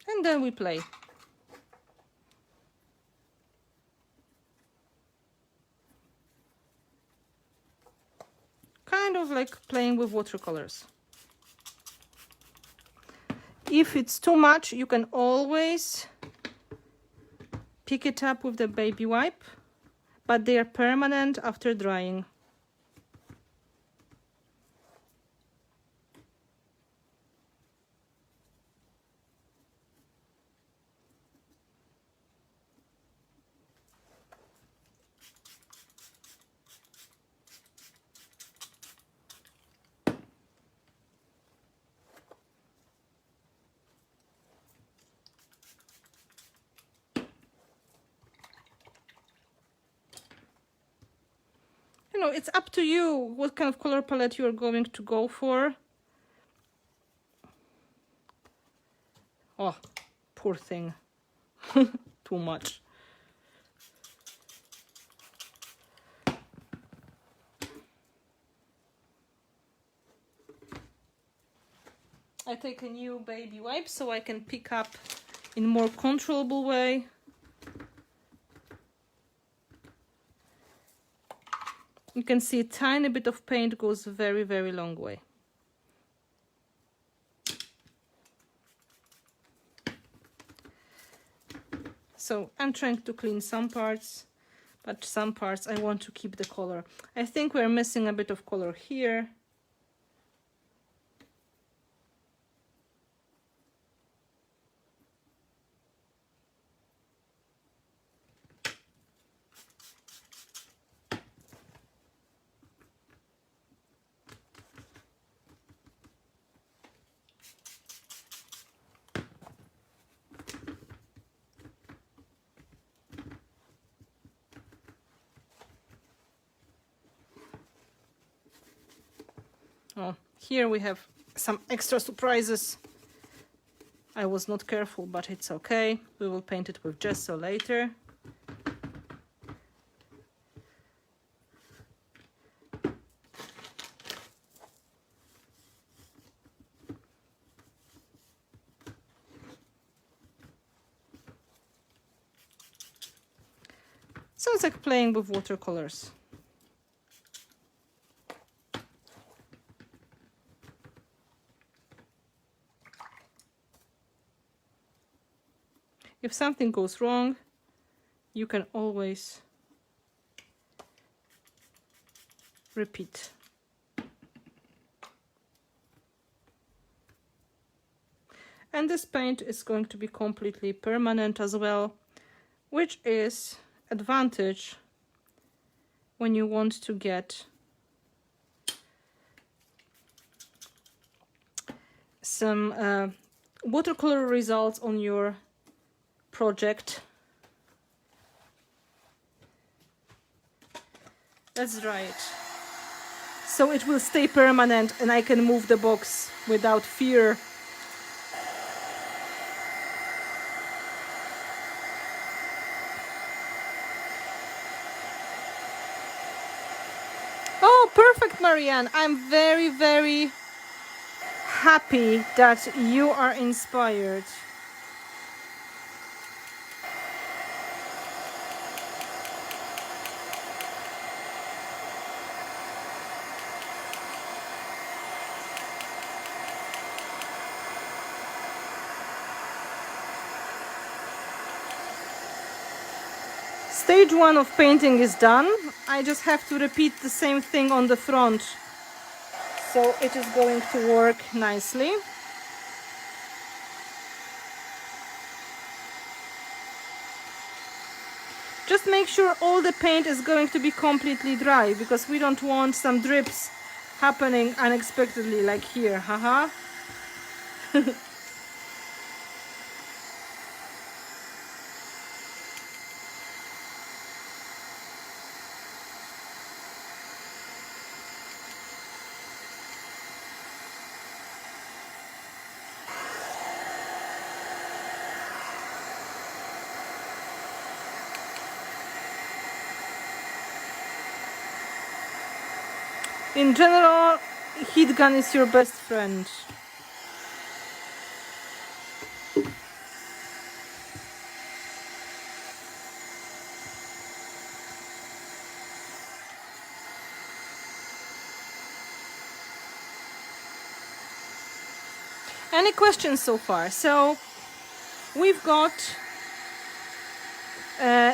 And then we play. Kind of like playing with watercolors. If it's too much, you can always pick it up with the baby wipe, but they are permanent after drying. You know, it's up to you what kind of color palette you're going to go for. Oh, poor thing. Too much. I take a new baby wipe so I can pick up in more controllable way. You can see a tiny bit of paint goes very, very long way. So I'm trying to clean some parts, but some parts I want to keep the color. I think we're missing a bit of color here. Oh, here we have some extra surprises. I was not careful, but it's okay. We will paint it with gesso later. Sounds like playing with watercolors. If something goes wrong, you can always repeat. And this paint is going to be completely permanent as well, which is advantage when you want to get some watercolor results on your project. Let's dry it so it will stay permanent and I can move the box without fear. Oh, perfect, Marianne. I'm very, very happy that you are inspired. Stage 1 of painting is done. I just have to repeat the same thing on the front, so it is going to work nicely. Just make sure all the paint is going to be completely dry, because we don't want some drips happening unexpectedly like here, haha. In general, heat gun is your best friend. Any questions so far? So we've got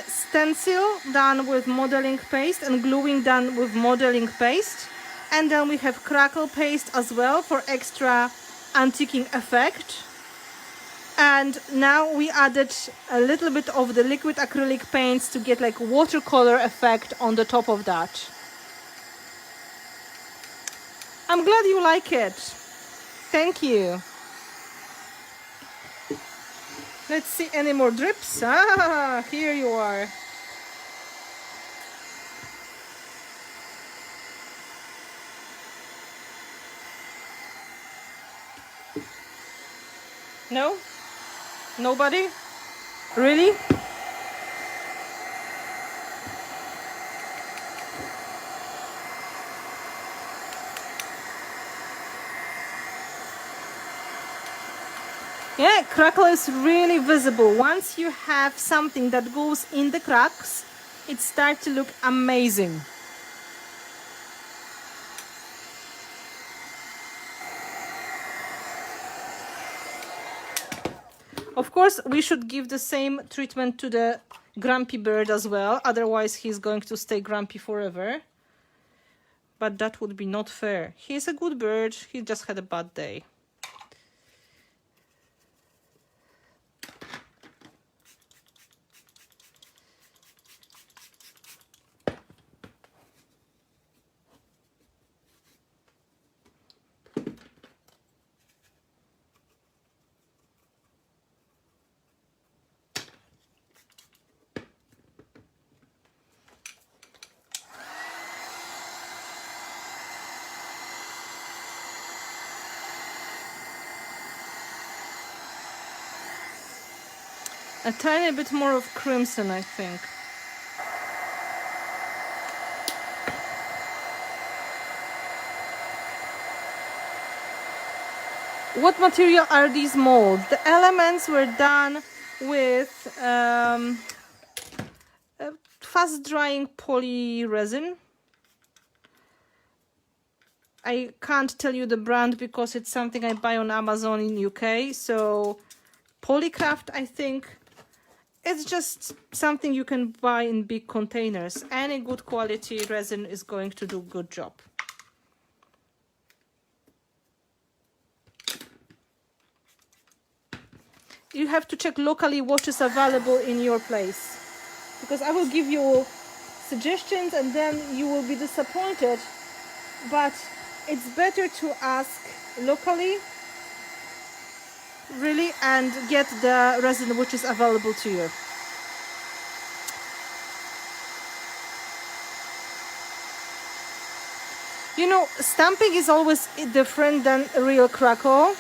stencil done with modeling paste and gluing done with modeling paste. And then we have crackle paste as well for extra antiquing effect. And now we added a little bit of the liquid acrylic paints to get like watercolor effect on the top of that. I'm glad you like it. Thank you. Let's see any more drips. Ah, here you are. No? Nobody? Really? Yeah, crackle is really visible. Once you have something that goes in the cracks, it starts to look amazing. Of course, we should give the same treatment to the grumpy bird as well, otherwise he's going to stay grumpy forever. But that would be not fair. He's a good bird, he just had a bad day. A tiny bit more of crimson, I think. What material are these molds? The elements were done with fast drying poly resin. I can't tell you the brand because it's something I buy on Amazon in UK. So Polycraft, I think. It's just something you can buy in big containers. Any good quality resin is going to do a good job. You have to check locally what is available in your place, because I will give you suggestions and then you will be disappointed, but it's better to ask locally really and get the resin which is available to you. You know, stamping is always different than real crackle.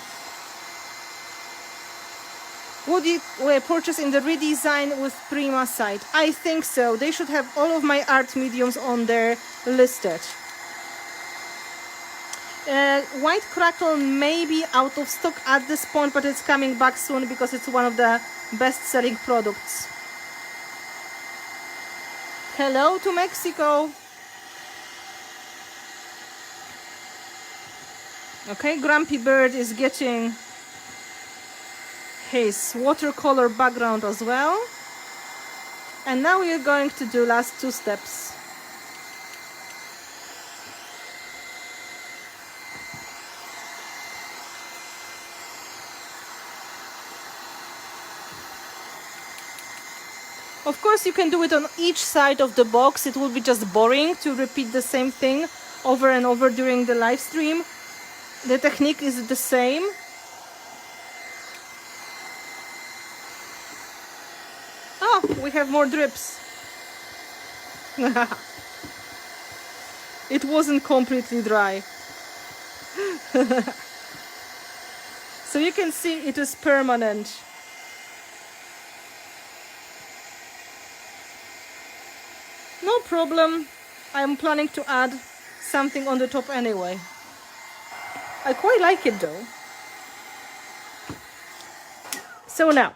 Would you purchase in the Redesign with Prima site? I think so. They should have all of my art mediums on there listed. White crackle may be out of stock at this point, but it's coming back soon because it's one of the best-selling products. Hello to Mexico. Okay, Grumpy Bird is getting his watercolor background as well. And now we are going to do last two steps. Of course, you can do it on each side of the box. It will be just boring to repeat the same thing over and over during the live stream. The technique is the same. Oh, we have more drips. It wasn't completely dry. So you can see it is permanent. No problem. I'm planning to add something on the top anyway. I quite like it though. So now,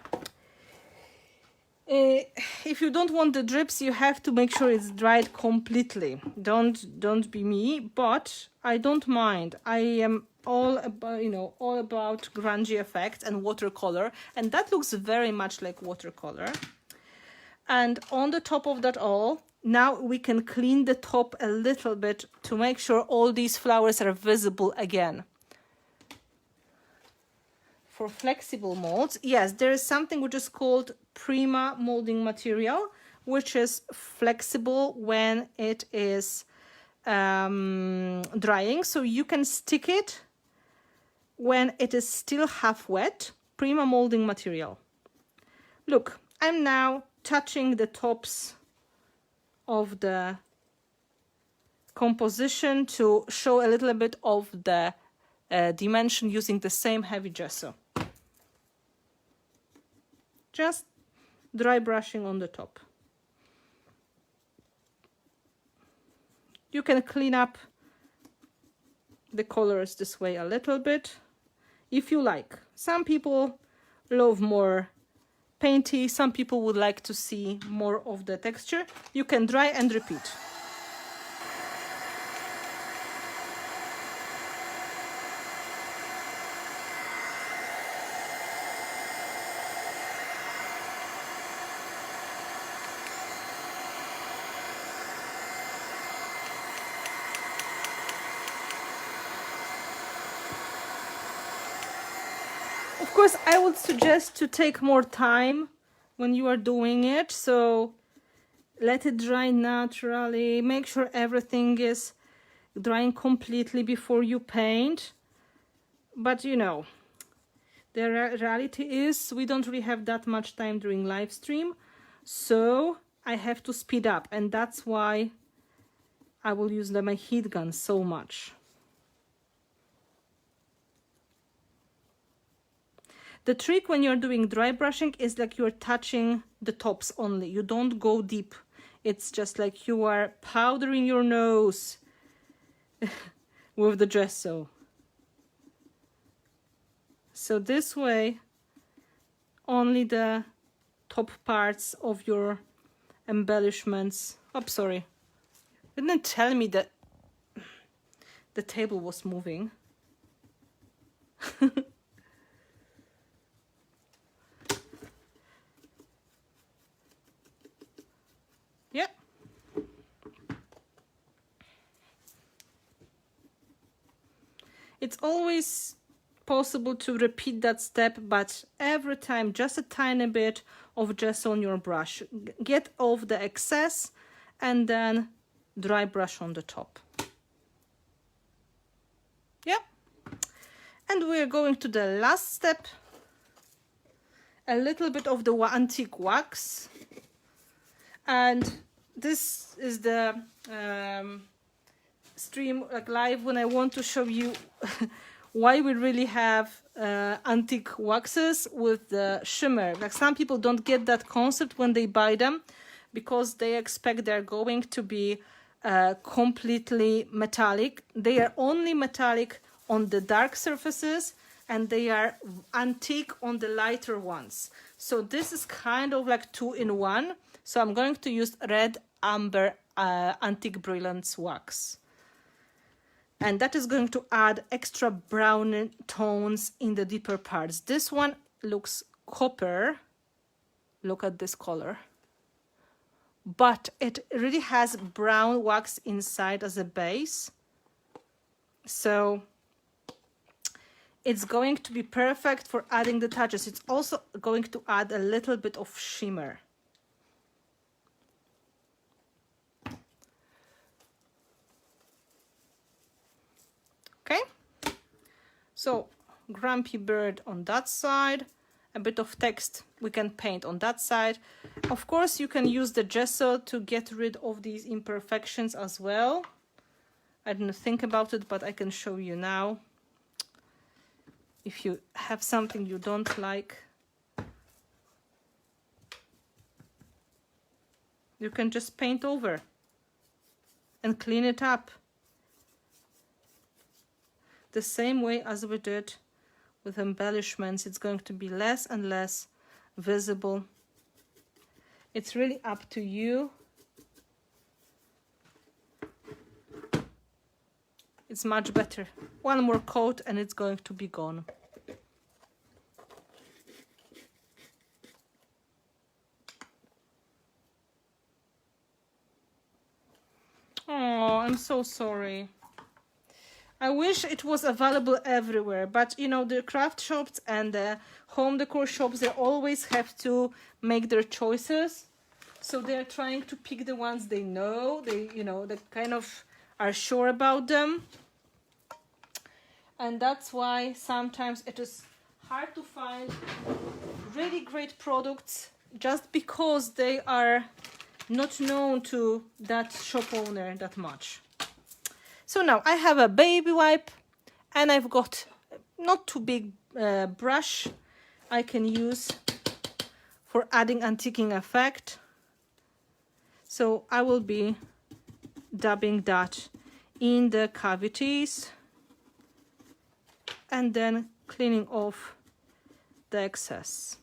if you don't want the drips, you have to make sure it's dried completely. Don't be me, but I don't mind. I am all about grungy effect and watercolor, and that looks very much like watercolor. And on the top of that all, now we can clean the top a little bit to make sure all these flowers are visible again. For flexible molds, yes, there is something which is called Prima molding material, which is flexible when it is drying. So you can stick it when it is still half wet. Prima molding material. Look, I'm now touching the tops of the composition to show a little bit of the dimension using the same heavy gesso. Just dry brushing on the top. You can clean up the colors this way a little bit if you like. Some people love more painty, some people would like to see more of the texture. You can dry and repeat. Of course, I would suggest to take more time when you are doing it, so let it dry naturally. Make sure everything is drying completely before you paint. But you know, the reality is we don't really have that much time during live stream, so I have to speed up, and that's why I will use my heat gun so much. The trick when you're doing dry brushing is like you're touching the tops only. You don't go deep. It's just like you are powdering your nose with the gesso. So this way, only the top parts of your embellishments. Oh, sorry. It didn't tell me that the table was moving. Yeah. It's always possible to repeat that step, but every time just a tiny bit of gesso on your brush. Get off the excess and then dry brush on the top. Yeah. And we're going to the last step. A little bit of the antique wax. And this is the stream like live when I want to show you why we really have antique waxes with the shimmer. Like some people don't get that concept when they buy them because they expect they're going to be completely metallic. They are only metallic on the dark surfaces and they are antique on the lighter ones. So this is kind of like 2-in-1. So I'm going to use red amber antique brilliance wax. And that is going to add extra brown tones in the deeper parts. This one looks copper. Look at this color. but it really has brown wax inside as a base. So it's going to be perfect for adding the touches. It's also going to add a little bit of shimmer. Okay, so grumpy bird on that side, a bit of text we can paint on that side. Of course, you can use the gesso to get rid of these imperfections as well. I didn't think about it, but I can show you now. If you have something you don't like, you can just paint over and clean it up. The same way as we did with embellishments, it's going to be less and less visible. It's really up to you. It's much better. One more coat and it's going to be gone. Oh, I'm so sorry. I wish it was available everywhere, but you know, the craft shops and the home decor shops, they always have to make their choices. So they're trying to pick the ones they know, they kind of are sure about them. And that's why sometimes it is hard to find really great products just because they are not known to that shop owner that much. So now I have a baby wipe and I've got not too big brush I can use for adding antiquing effect. So I will be dabbing that in the cavities and then cleaning off the excess.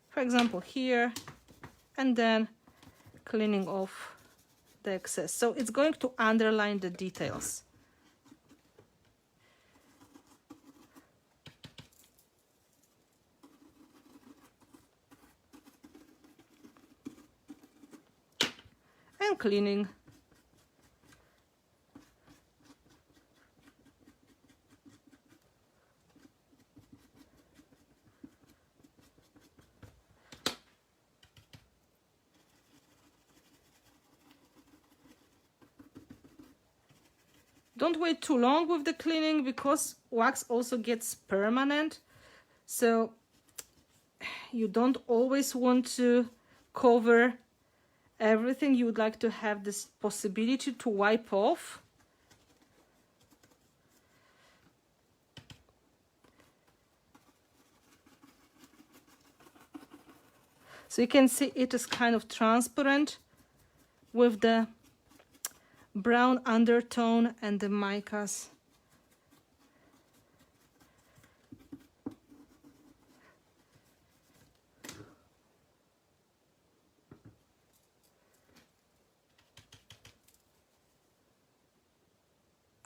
For example, here, and then cleaning off the excess. So it's going to underline the details. And cleaning. Don't wait too long with the cleaning because wax also gets permanent. So you don't always want to cover everything. You would like to have this possibility to wipe off. So you can see it is kind of transparent with the brown undertone and the micas.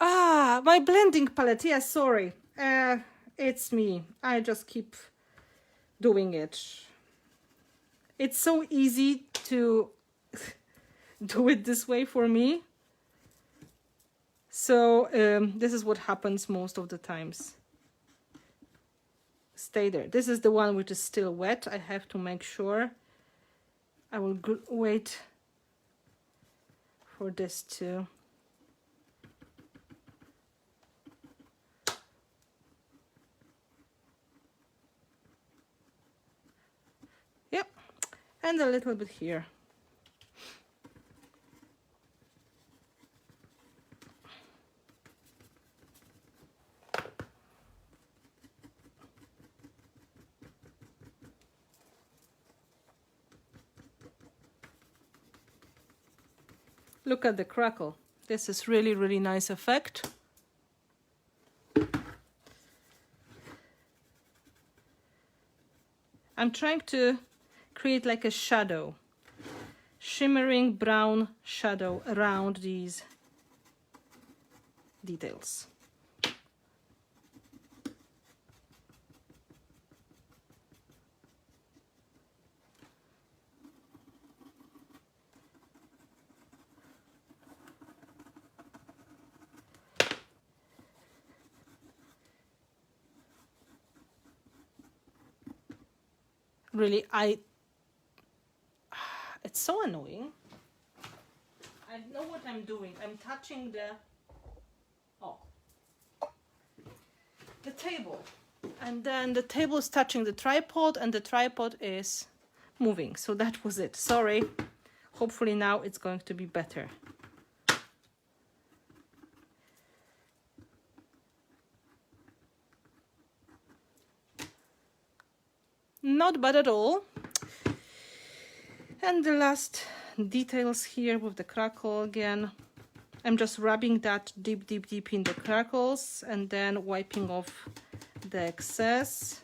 Ah, my blending palette. Yeah, sorry. It's me. I just keep doing it. It's so easy to do it this way for me. So this is what happens most of the times. Stay there. This is the one which is still wet. I have to make sure. I will wait for this to yep, and a little bit here. Look at the crackle. This is really, really nice effect. I'm trying to create like a shadow, shimmering brown shadow around these details. Really, it's so annoying. I know what I'm doing. I'm touching the table, and then the table is touching the tripod, and the tripod is moving. So that was it. Sorry. Hopefully now it's going to be better. Not bad at all. And the last details here with the crackle again. I'm just rubbing that deep in the crackles and then wiping off the excess.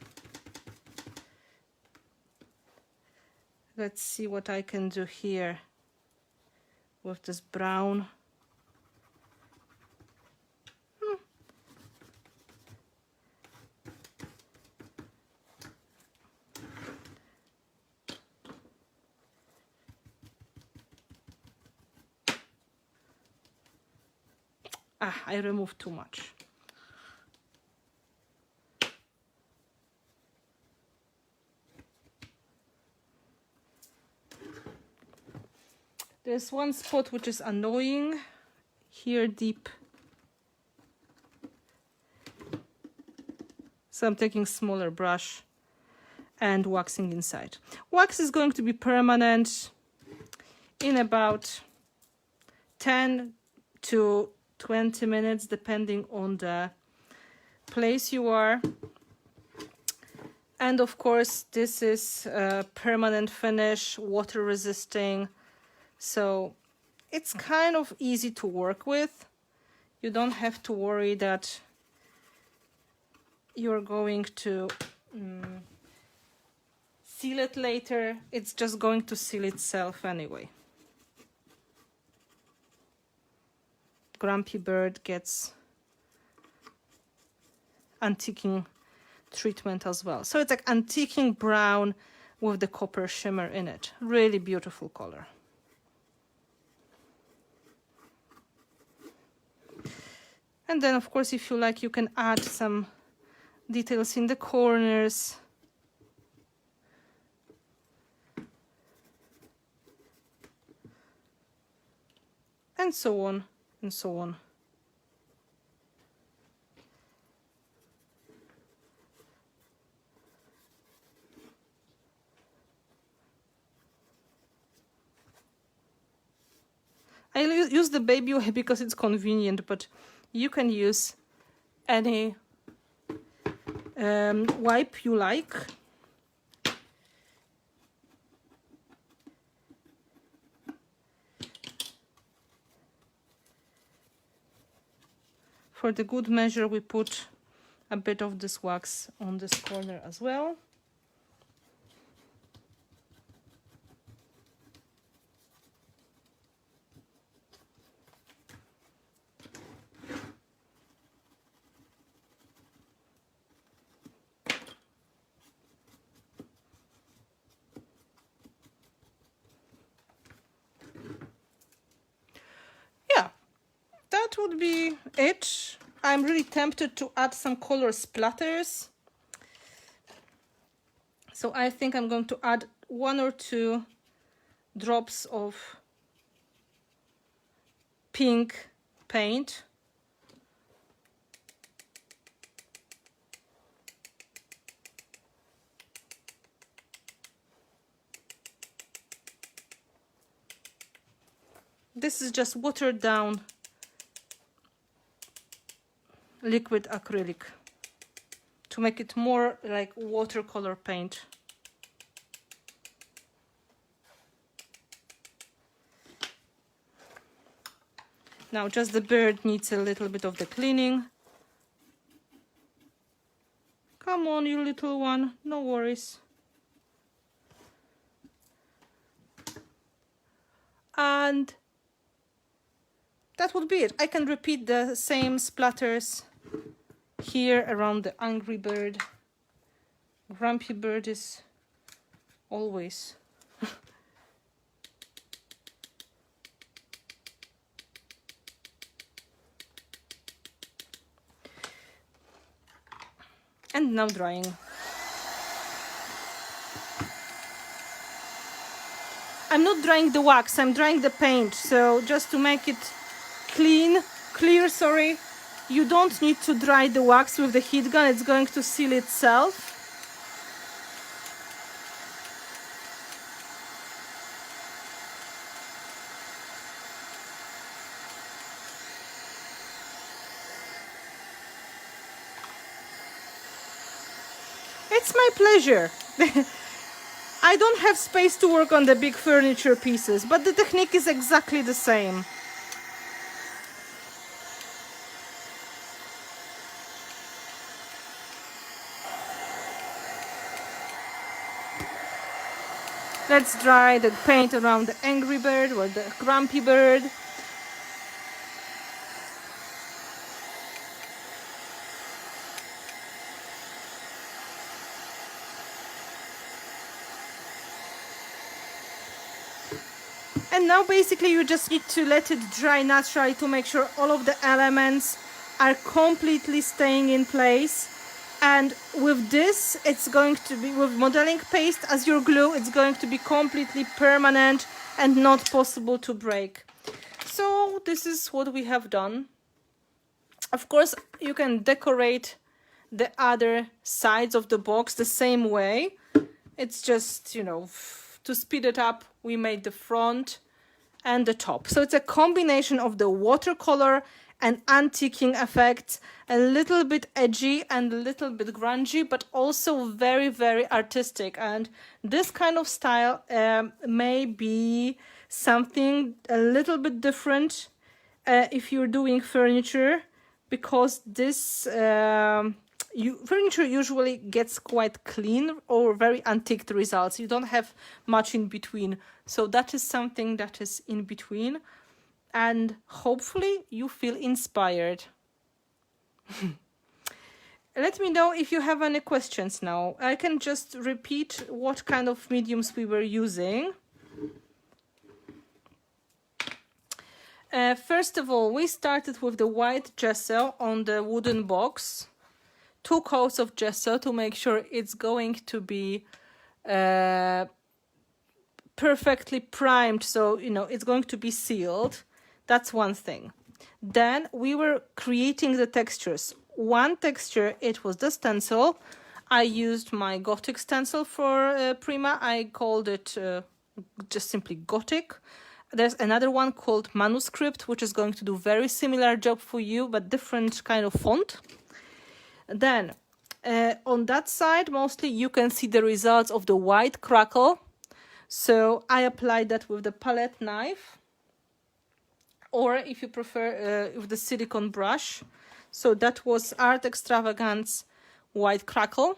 Let's see what I can do here with this brown. I removed too much. There's one spot which is annoying here deep. So I'm taking smaller brush and waxing inside. Wax is going to be permanent in about 10 to 20 minutes, depending on the place you are. And of course, this is a permanent finish, water resisting. So it's kind of easy to work with. You don't have to worry that you're going to seal it later. It's just going to seal itself anyway. Grumpy Bird gets antiquing treatment as well. So it's like antiquing brown with the copper shimmer in it. Really beautiful color. And then of course, if you like, you can add some details in the corners. And so on. And so on. I use the baby way because it's convenient, but you can use any wipe you like. For the good measure, we put a bit of this wax on this corner as well. Yeah, that would be it. I'm really tempted to add some color splatters. So I think I'm going to add 1 or 2 drops of pink paint. This is just watered down liquid acrylic to make it more like watercolor paint. Now just the bird needs a little bit of the cleaning. Come on, you little one, no worries. And that would be it. I can repeat the same splatters here around the angry bird. Grumpy Bird is always and now drying. I'm not drying the wax, I'm drying the paint. So just to make it clear, sorry, you don't need to dry the wax with the heat gun, it's going to seal itself. It's my pleasure. I don't have space to work on the big furniture pieces, but the technique is exactly the same. Let's dry the paint around the angry bird or the grumpy bird. And now basically you just need to let it dry naturally to make sure all of the elements are completely staying in place. And with this, it's going to be, with modeling paste as your glue, it's going to be completely permanent and not possible to break. So this is what we have done. Of course, you can decorate the other sides of the box the same way. It's just, you know, to speed it up, we made the front and the top. So it's a combination of the watercolor and antiquing effects, a little bit edgy and a little bit grungy, but also very, very artistic. And this kind of style may be something a little bit different if you're doing furniture, because this furniture usually gets quite clean or very antiqued results. You don't have much in between. So that is something that is in between. And hopefully you feel inspired. Let me know if you have any questions now. I can just repeat what kind of mediums we were using. First of all, we started with the white gesso on the wooden box. 2 coats of gesso to make sure it's going to be perfectly primed, so you know it's going to be sealed. That's one thing. Then we were creating the textures. One texture, it was the stencil. I used my Gothic stencil for Prima. I called it just simply Gothic. There's another one called Manuscript, which is going to do very similar job for you, but different kind of font. Then on that side, mostly you can see the results of the white crackle. So I applied that with the palette knife, or if you prefer, with the silicone brush. So that was Art Extravagance white crackle.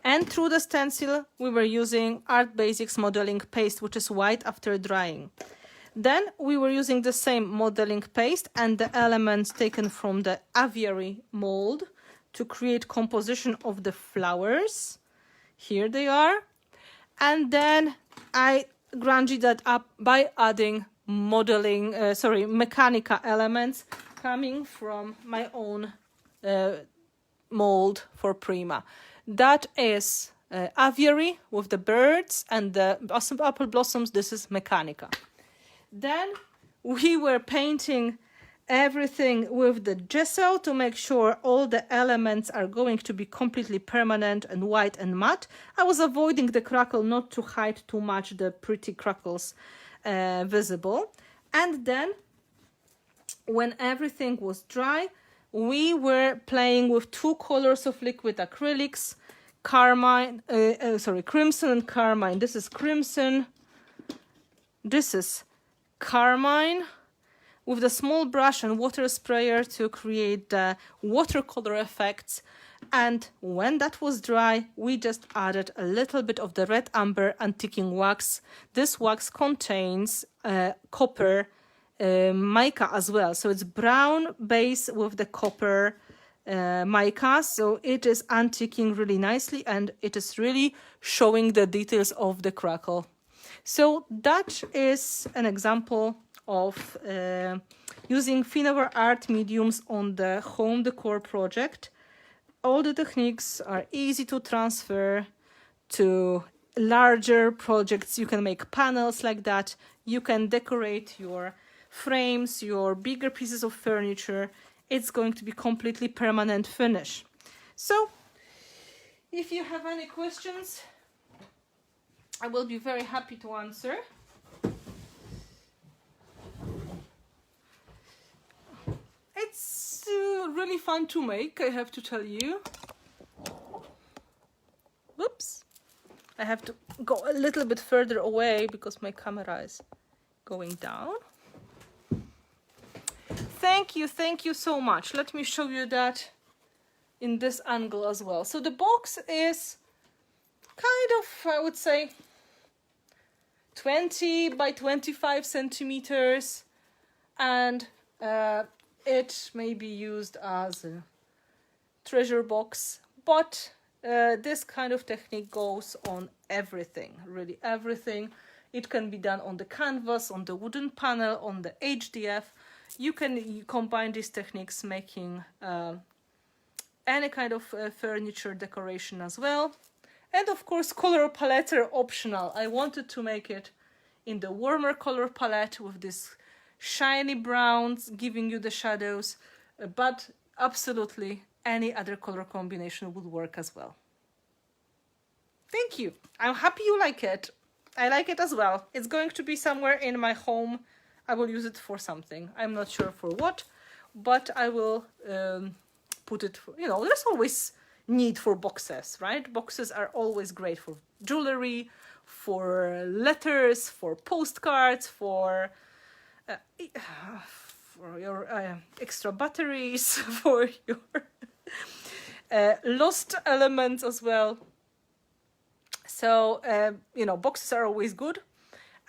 And through the stencil, we were using Art Basics modeling paste, which is white after drying. Then we were using the same modeling paste and the elements taken from the aviary mold to create composition of the flowers. Here they are. And then I grungy that up by adding modeling, Mechanica elements coming from my own mold for Prima. That is aviary with the birds and the apple blossoms. This is Mechanica. Then we were painting everything with the gesso to make sure all the elements are going to be completely permanent and white and matte. I was avoiding the crackle not to hide too much the pretty crackles visible. And then when everything was dry, we were playing with 2 colors of liquid acrylics, crimson and carmine. This is crimson. This is carmine, with the small brush and water sprayer to create the watercolor effects. And when that was dry, we just added a little bit of the red amber antiquing wax. This wax contains copper mica as well. So it's brown base with the copper mica. So it is antiquing really nicely and it is really showing the details of the crackle. So that is an example of using Finnabair art mediums on the home decor project. All the techniques are easy to transfer to larger projects. You can make panels like that. You can decorate your frames, your bigger pieces of furniture. It's going to be completely permanent finish. So if you have any questions, I will be very happy to answer. It's really fun to make, I have to tell you. Whoops. I have to go a little bit further away because my camera is going down. Thank you so much. Let me show you that in this angle as well. So the box is kind of, I would say, 20 by 25 centimeters, and it may be used as a treasure box, but this kind of technique goes on everything, really everything. It can be done on the canvas, on the wooden panel, on the HDF. You can combine these techniques making any kind of furniture decoration as well. And of course, color palette are optional. I wanted to make it in the warmer color palette with this shiny browns giving you the shadows, but absolutely any other color combination would work as well. Thank you. I'm happy you like it. I like it as well. It's going to be somewhere in my home. I will use it for something. I'm not sure for what, but I will put it for, you know, there's always need for boxes, right? Boxes are always great for jewelry, for letters, for postcards, for your extra batteries, for your lost elements as well. So, you know, boxes are always good.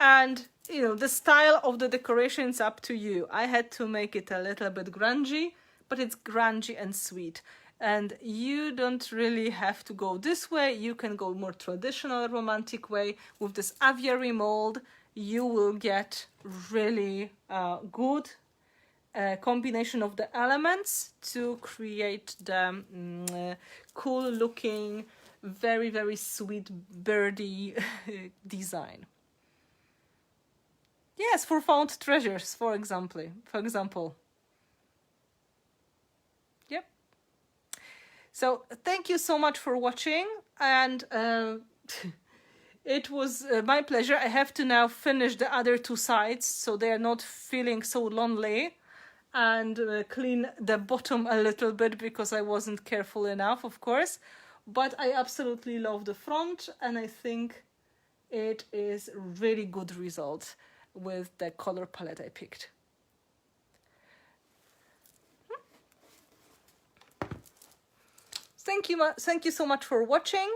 And, you know, the style of the decoration is up to you. I had to make it a little bit grungy, but it's grungy and sweet. And you don't really have to go this way. You can go more traditional, romantic way. With this aviary mold, you will get really good combination of the elements to create the cool looking, very, very sweet birdie design. Yes, for found treasures, for example. Yep. So thank you so much for watching, and it was my pleasure. I have to now finish the other two sides so they are not feeling so lonely, and clean the bottom a little bit because I wasn't careful enough, of course. But I absolutely love the front, and I think it is really good result with the color palette I picked. Thank you so much for watching.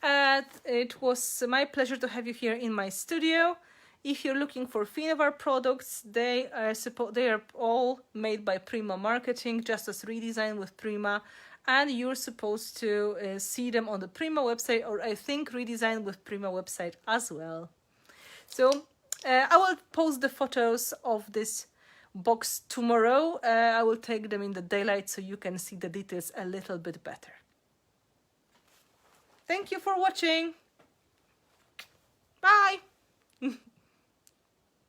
It was my pleasure to have you here in my studio. If you're looking for Finnabair products, they are all made by Prima Marketing, just as Redesign with Prima, and you're supposed to see them on the Prima website, or I think Redesign with Prima website as well. So I will post the photos of this box tomorrow. I will take them in the daylight so you can see the details a little bit better. Thank you for watching. Bye.